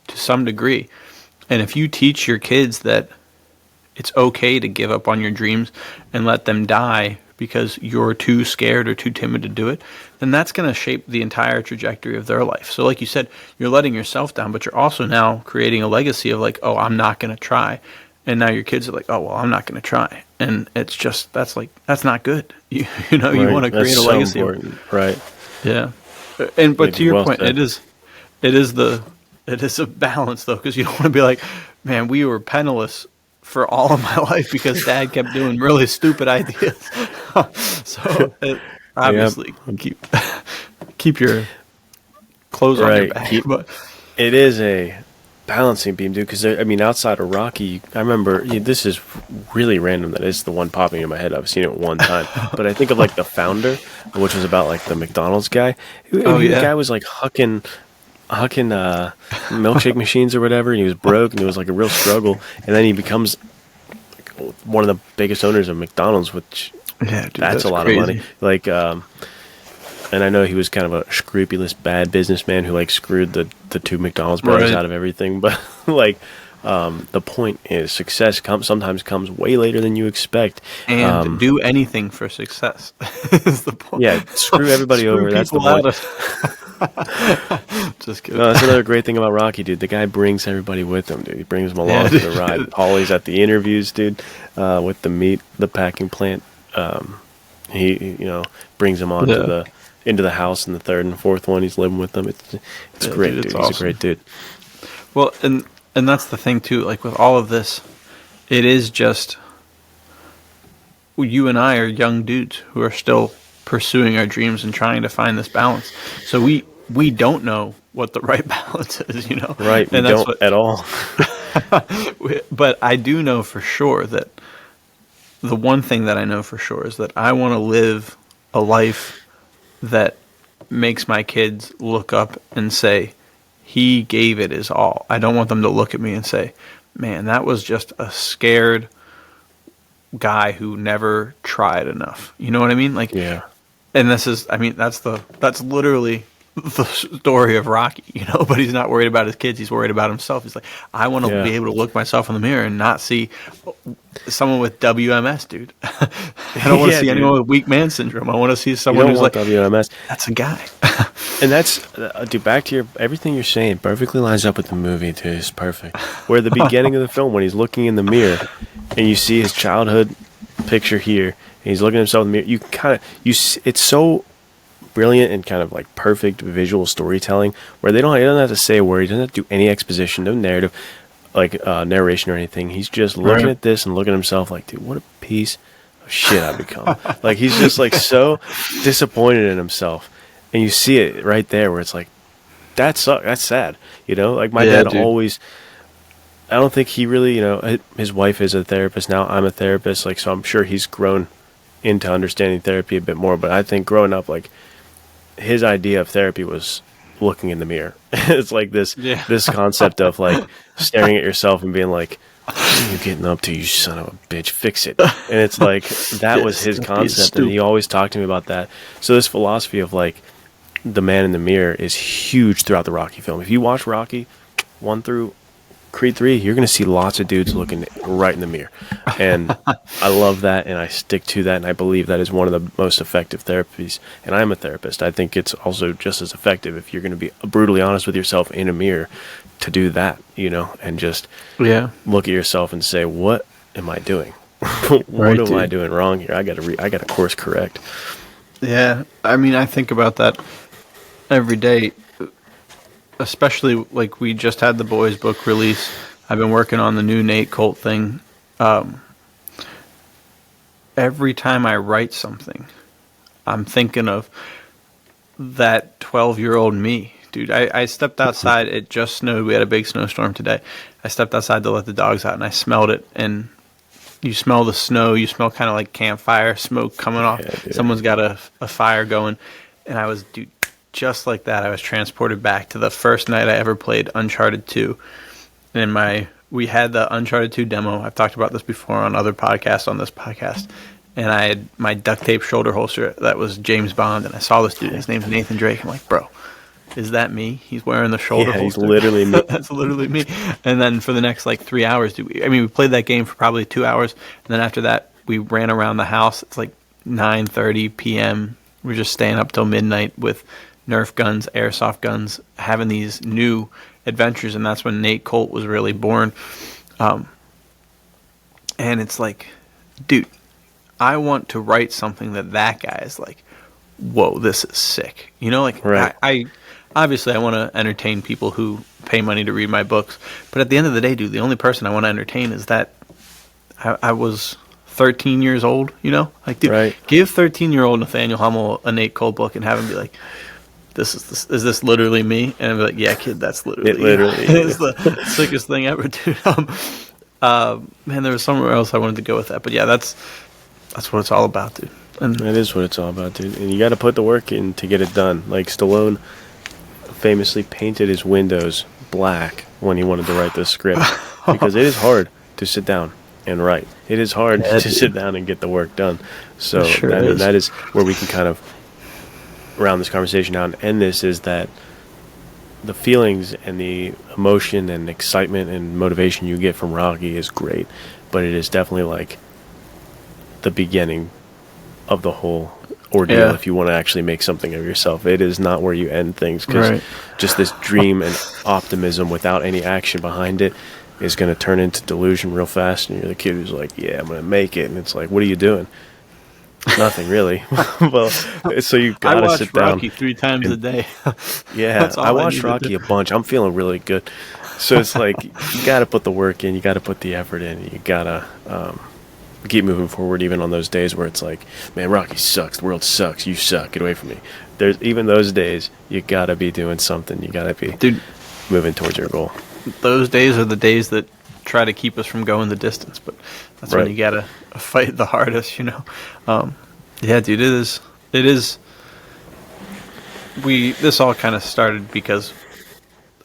to some degree. And if you teach your kids that it's okay to give up on your dreams and let them die because you're too scared or too timid to do it, then that's going to shape the entire trajectory of their life. So like you said, you're letting yourself down, but you're also now creating a legacy of like, oh, I'm not going to try. And now your kids are like, oh, well, I'm not going to try. And it's just, that's not good. You know, you want to create a legacy. Right. Yeah. But to your point, it is a balance though, because you don't want to be like, man, we were penniless for all of my life because dad kept doing really stupid ideas. So obviously keep your clothes on your back. But it is a balancing beam, dude, because I mean, outside of Rocky, I remember, this is really random that it's the one popping in my head. I've seen it one time, but I think of like The Founder, which was about like the McDonald's guy. The guy was like hucking milkshake machines or whatever, and he was broke, and it was like a real struggle, and then he becomes like one of the biggest owners of McDonald's, which that's a lot of money. Like, and I know he was kind of a scrupulous bad businessman who like screwed the two McDonald's brothers out of everything, but like the point is success sometimes comes way later than you expect, and do anything for success is the point. Yeah, screw everybody over, that's the point. Just kidding. No, that's another great thing about Rocky, dude. The guy brings everybody with him, dude. He brings them along for the ride. Paulie's at the interviews, dude, with the packing plant. He brings them on into the house in the third and fourth one. He's living with them. It's great, dude. Awesome. He's a great dude. Well, and that's the thing too. Like with all of this, it is just you and I are young dudes who are still pursuing our dreams and trying to find this balance. So we don't know what the right balance is, you know? Right, we don't at all. But I do know for sure that the one thing that I know for sure is that I want to live a life that makes my kids look up and say, he gave it his all. I don't want them to look at me and say, man, that was just a scared guy who never tried enough. You know what I mean? Like, yeah. And that's literally the story of Rocky, you know, but he's not worried about his kids. He's worried about himself. He's like, I want to be able to look myself in the mirror and not see someone with WMS, dude. I don't want to see anyone with weak man syndrome. I want to see someone who's like, WMS. That's a guy. And that's, dude, back to everything you're saying perfectly lines up with the movie, dude. It's perfect. Where at the beginning of the film, when he's looking in the mirror and you see his childhood picture here, and he's looking at himself in the mirror, it's so brilliant and kind of like perfect visual storytelling where he doesn't have to say a word, he doesn't have to do any exposition, no narrative, like narration or anything. He's just looking at this and looking at himself like, dude, what a piece of shit I've become. Like he's just like so disappointed in himself, and you see it right there where it's like, that's sad, you know. Like my dad always, I don't think he really, you know, his wife is a therapist now, I'm a therapist, like, so I'm sure he's grown into understanding therapy a bit more, but I think growing up, like, his idea of therapy was looking in the mirror. It's like this concept of like staring at yourself and being like, what are you getting up to, you son of a bitch, fix it. And it's like that was his concept, and he always talked to me about that. So this philosophy of like the man in the mirror is huge throughout the Rocky film. If you watch Rocky 1 through Creed 3, you're going to see lots of dudes looking right in the mirror. And I love that, and I stick to that, and I believe that is one of the most effective therapies. And I'm a therapist. I think it's also just as effective if you're going to be brutally honest with yourself in a mirror to do that, and just look at yourself and say, what am I doing? What am I doing wrong here? I got to course correct. Yeah, I mean, I think about that every day. Especially like we just had the boys book release. I've been working on the new Nate Colt thing. Every time I write something, I'm thinking of that 12-year-old me. Dude, I stepped outside. It just snowed. We had a big snowstorm today. I stepped outside to let the dogs out, and I smelled it. And you smell the snow. You smell kind of like campfire smoke coming off. Yeah, someone's got a fire going. And I was, dude, just like that, I was transported back to the first night I ever played Uncharted 2. And we had the Uncharted 2 demo. I've talked about this before on other podcasts, on this podcast. And I had my duct tape shoulder holster that was James Bond. And I saw this dude. His name's Nathan Drake. I'm like, bro, is that me? He's wearing the shoulder holster. He's literally me. That's literally me. And then for the next 3 hours, we played that game for probably 2 hours. And then after that, we ran around the house. It's 9:30 p.m. We're just staying up till midnight with Nerf guns, airsoft guns, having these new adventures, and that's when Nate Colt was really born. And it's like, dude, I want to write something that guy is like, whoa, this is sick. Right. I obviously I want to entertain people who pay money to read my books, but at the end of the day, dude, the only person I want to entertain is that I was 13 years old, dude, give 13-year-old Nathaniel Hummel a Nate Colt book and have him be like, is this literally me? And I'd be like, yeah, kid, that's literally it's the sickest thing ever, dude. Man, there was somewhere else I wanted to go with that, but yeah, that's what it's all about, dude. And that is what it's all about, dude. And you got to put the work in to get it done. Like Stallone famously painted his windows black when he wanted to write this script because it is hard to sit down and write. It is hard to sit down and get the work done. So that is where we can kind of round this conversation out and end this, is that the feelings and the emotion and excitement and motivation you get from Rocky is great, but it is definitely the beginning of the whole ordeal if you want to actually make something of yourself. It is not where you end things, because just this dream and optimism without any action behind it is going to turn into delusion real fast, and you're the kid who's like, yeah, I'm going to make it, and it's like, what are you doing? Nothing really. Well, so you gotta sit down. I watch Rocky 3 times a day. Yeah, I watched Rocky a bunch. I'm feeling really good. So it's like, you gotta put the work in, you gotta put the effort in, you gotta keep moving forward, even on those days where it's like, man, Rocky sucks, the world sucks, you suck, get away from me. There's even those days, you gotta be doing something, you gotta be moving towards your goal. Those days are the days that try to keep us from going the distance, but that's when you gotta fight the hardest, yeah, dude, it is this all kind of started because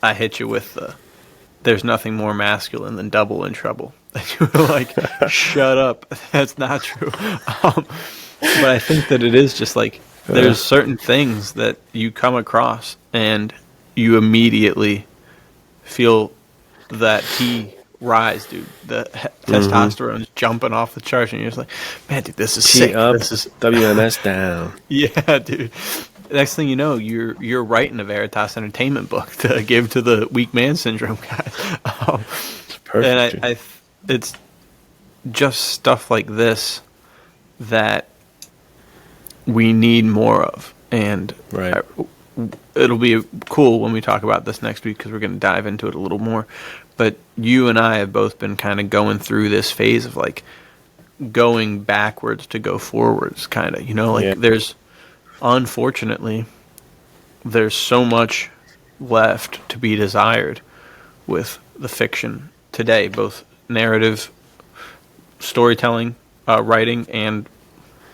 I hit you with there's nothing more masculine than double in trouble. And you were like, shut up, that's not true. But I think that it is just there's certain things that you come across and you immediately feel that rise, dude. The testosterone's jumping off the charts, and you're just like, man, dude, this is sick. This is WMS down. Yeah, dude. Next thing you know, you're writing a Veritas Entertainment book to give to the weak man syndrome guys. Perfect. And it's just stuff like this that we need more of, and it'll be cool when we talk about this next week, because we're going to dive into it a little more. But you and I have both been kind of going through this phase of going backwards to go forwards, kind of, there's, unfortunately, there's so much left to be desired with the fiction today, both narrative, storytelling, writing, and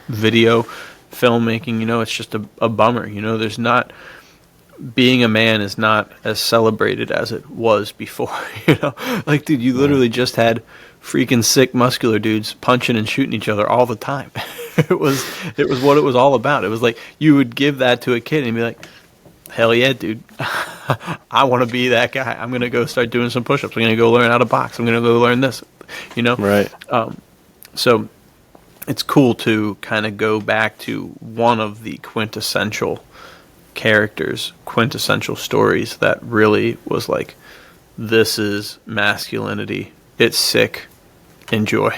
video filmmaking. It's just a bummer. There's not, being a man is not as celebrated as it was before. Dude, you literally just had freaking sick muscular dudes punching and shooting each other all the time. It was what it was all about. It was like you would give that to a kid and be like, hell yeah, dude. I want to be that guy. I'm going to go start doing some push-ups. I'm going to go learn how to box. I'm going to go learn this, Right. So it's cool to kind of go back to one of the quintessential characters, quintessential stories that really was like, this is masculinity. It's sick. Enjoy,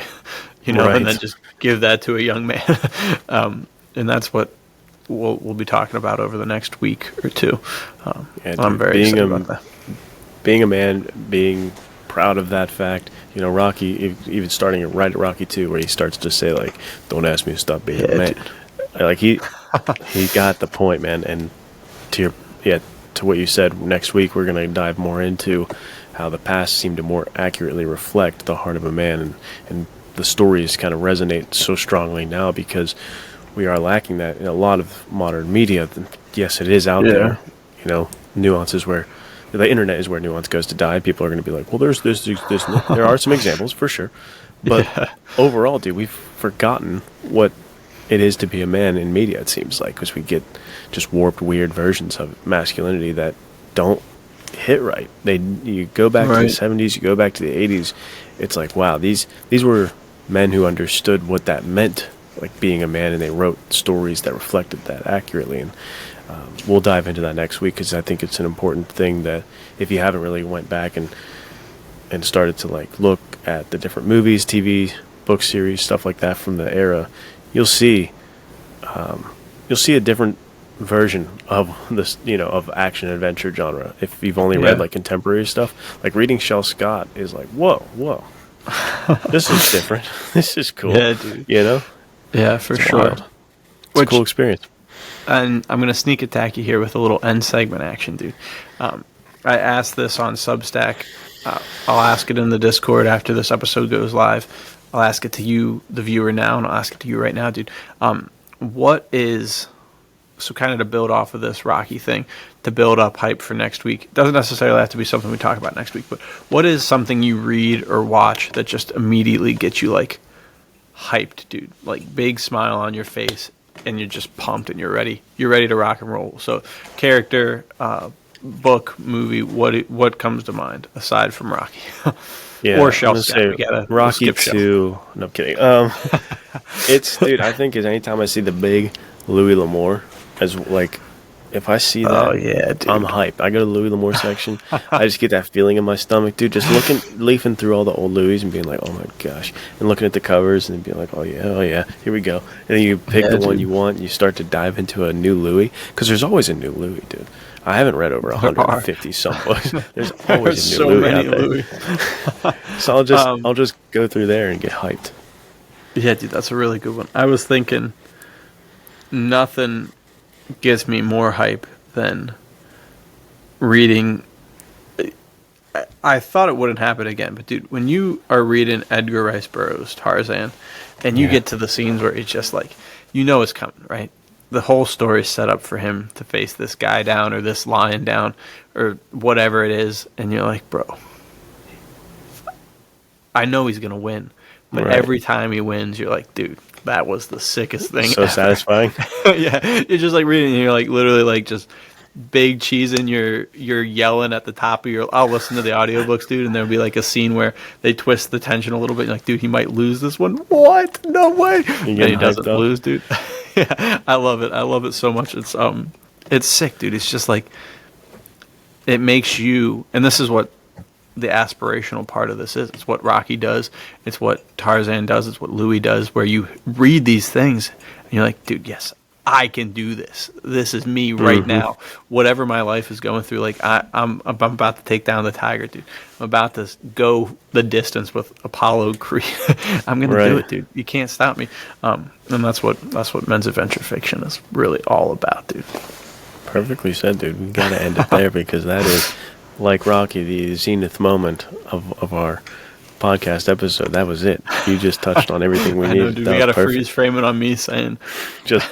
Right. and then just give that to a young man. And that's what we'll be talking about over the next week or two. Yeah, I'm dude, very excited about that. being a man, being proud of that fact. Rocky, even starting right at Rocky 2, where he starts to say like, "Don't ask me to stop being a man." Dude. Like he got the point, man. And to what you said, next week we're gonna dive more into how the past seemed to more accurately reflect the heart of a man, and the stories kind of resonate so strongly now because we are lacking that in a lot of modern media. Yes, it is out there. Nuances where the internet is where nuance goes to die. People are going to be like, well, there's this. There are some examples for sure, but overall, dude, we've forgotten what it is to be a man in media. It seems like, because we get just warped, weird versions of masculinity that don't hit right. You go back to the 70s, you go back to the 80s. It's like, wow, these were men who understood what that meant, like being a man, and they wrote stories that reflected that accurately. And we'll dive into that next week, because I think it's an important thing that if you haven't really went back and started to like look at the different movies, TV, book series, stuff like that from the era, you'll see a different version of this, of action adventure genre. If you've only read like contemporary stuff, like reading Shel Scott is like, whoa, this is different. This is cool. Yeah, dude. Yeah, for It's sure. wild. It's a cool experience. And I'm going to sneak attack you here with a little end segment action, dude. I asked this on Substack. I'll ask it in the Discord after this episode goes live. I'll ask it to you, the viewer, now, and I'll ask it to you right now, dude. So kind of to build off of this Rocky thing, to build up hype for next week, doesn't necessarily have to be something we talk about next week, but what is something you read or watch that just immediately gets you, like, hyped, dude? Like, big smile on your face, and you're just pumped, and you're ready. You're ready to rock and roll. So, character, book, movie, what comes to mind, aside from Rocky? Yeah, or Shel Scott. Rocky 2. No, I'm kidding. Dude, I think is anytime I see the big Louis L'Amour, as like, if I see that, dude. I'm hyped. I go to the Louis L'Amour section. I just get that feeling in my stomach, dude. Just leafing through all the old Louis and being like, oh my gosh, and looking at the covers and being like, oh yeah, here we go. And then you pick the one you want, and you start to dive into a new Louis, because there's always a new Louis, dude. I haven't read over 150 some books. There's always a new Louis out there. Louis. So I'll just go through there and get hyped. Yeah, dude, that's a really good one. I was thinking, nothing gets me more hype than reading. I thought it wouldn't happen again, but dude, when you are reading Edgar Rice Burroughs' Tarzan, and you get to the scenes where it's just like, it's coming, right? The whole story is set up for him to face this guy down, or this lion down, or whatever it is, and you're like, bro, I know he's gonna win, but every time he wins, you're like, dude, that was the sickest thing. So ever. satisfying. Yeah, you're just like reading, and you're like literally like just big cheese, and you're yelling at the top of your. I'll listen to the audiobooks, dude, and there'll be like a scene where they twist the tension a little bit. You're like, dude, he might lose this one. What? No way! And he doesn't lose, dude. Yeah, I love it. I love it so much. It's sick, dude. It's just like, it makes you, and this is what the aspirational part of this is. It's what Rocky does. It's what Tarzan does. It's what Louis does, where you read these things and you're like, dude, yes, I can do this. This is me right now. Whatever my life is going through, like I'm about to take down the tiger, dude. I'm about to go the distance with Apollo Creed. I'm gonna do it, dude. You can't stop me. And that's what men's adventure fiction is really all about, dude. Perfectly said, dude. We gotta end it there, because that is, like Rocky, the zenith moment of our podcast episode. That was it. You just touched on everything we needed. Know, dude, we got to freeze frame it on me saying just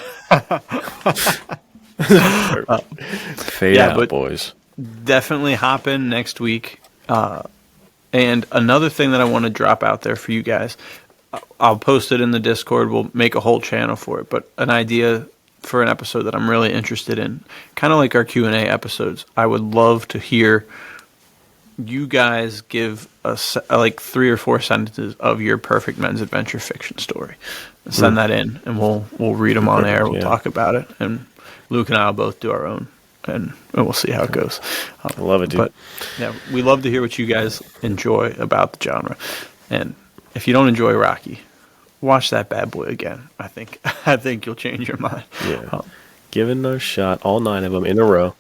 fade out, boys. Definitely hop in next week. And another thing that I want to drop out there for you guys, I'll post it in the Discord. We'll make a whole channel for it. But an idea for an episode that I'm really interested in, kind of like our Q&A episodes, I would love to hear you guys give us like 3 or 4 sentences of your perfect men's adventure fiction story. Send that in, and we'll read them on air. We'll talk about it, and Luke and I will both do our own, and we'll see how it goes. I love it, dude. But yeah, we love to hear what you guys enjoy about the genre. And if you don't enjoy Rocky, watch that bad boy again. I think you'll change your mind. Yeah, give it another shot. All 9 of them in a row.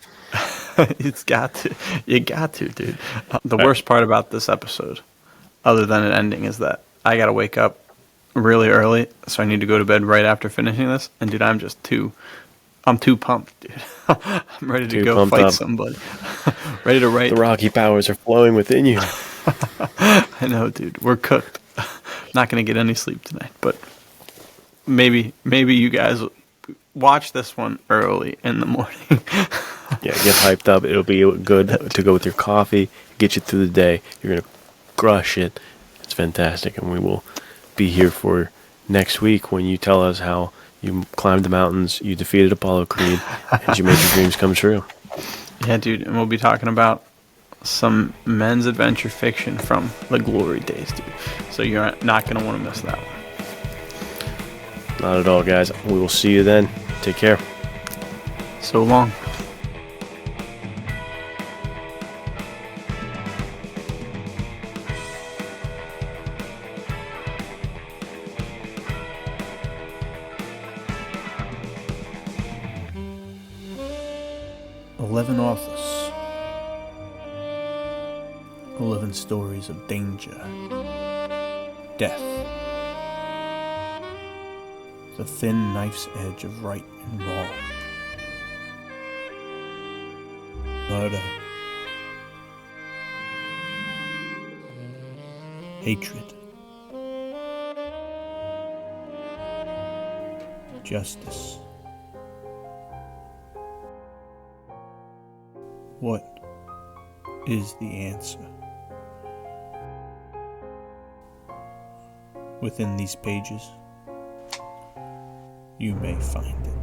It's got to. You got to, dude. The worst part about this episode, other than it ending, is that I got to wake up really early, so I need to go to bed right after finishing this. And dude, I'm too pumped, dude. I'm ready to go fight somebody. Ready to write. The Rocky powers are flowing within you. I know, dude. We're cooked. Not going to get any sleep tonight, but maybe you guys watch this one early in the morning. Yeah, get hyped up. It'll be good to go with your coffee, get you through the day. You're going to crush it. It's fantastic. And we will be here for next week when you tell us how you climbed the mountains, you defeated Apollo Creed, and you made your dreams come true. Yeah, dude. And we'll be talking about some men's adventure fiction from the glory days, dude. So you're not going to want to miss that one. Not at all, guys. We will see you then. Take care. So long. "11 authors, 11 stories of danger, death, the thin knife's edge of right and wrong, murder, hatred, justice. What is the answer? Within these pages, you may find it."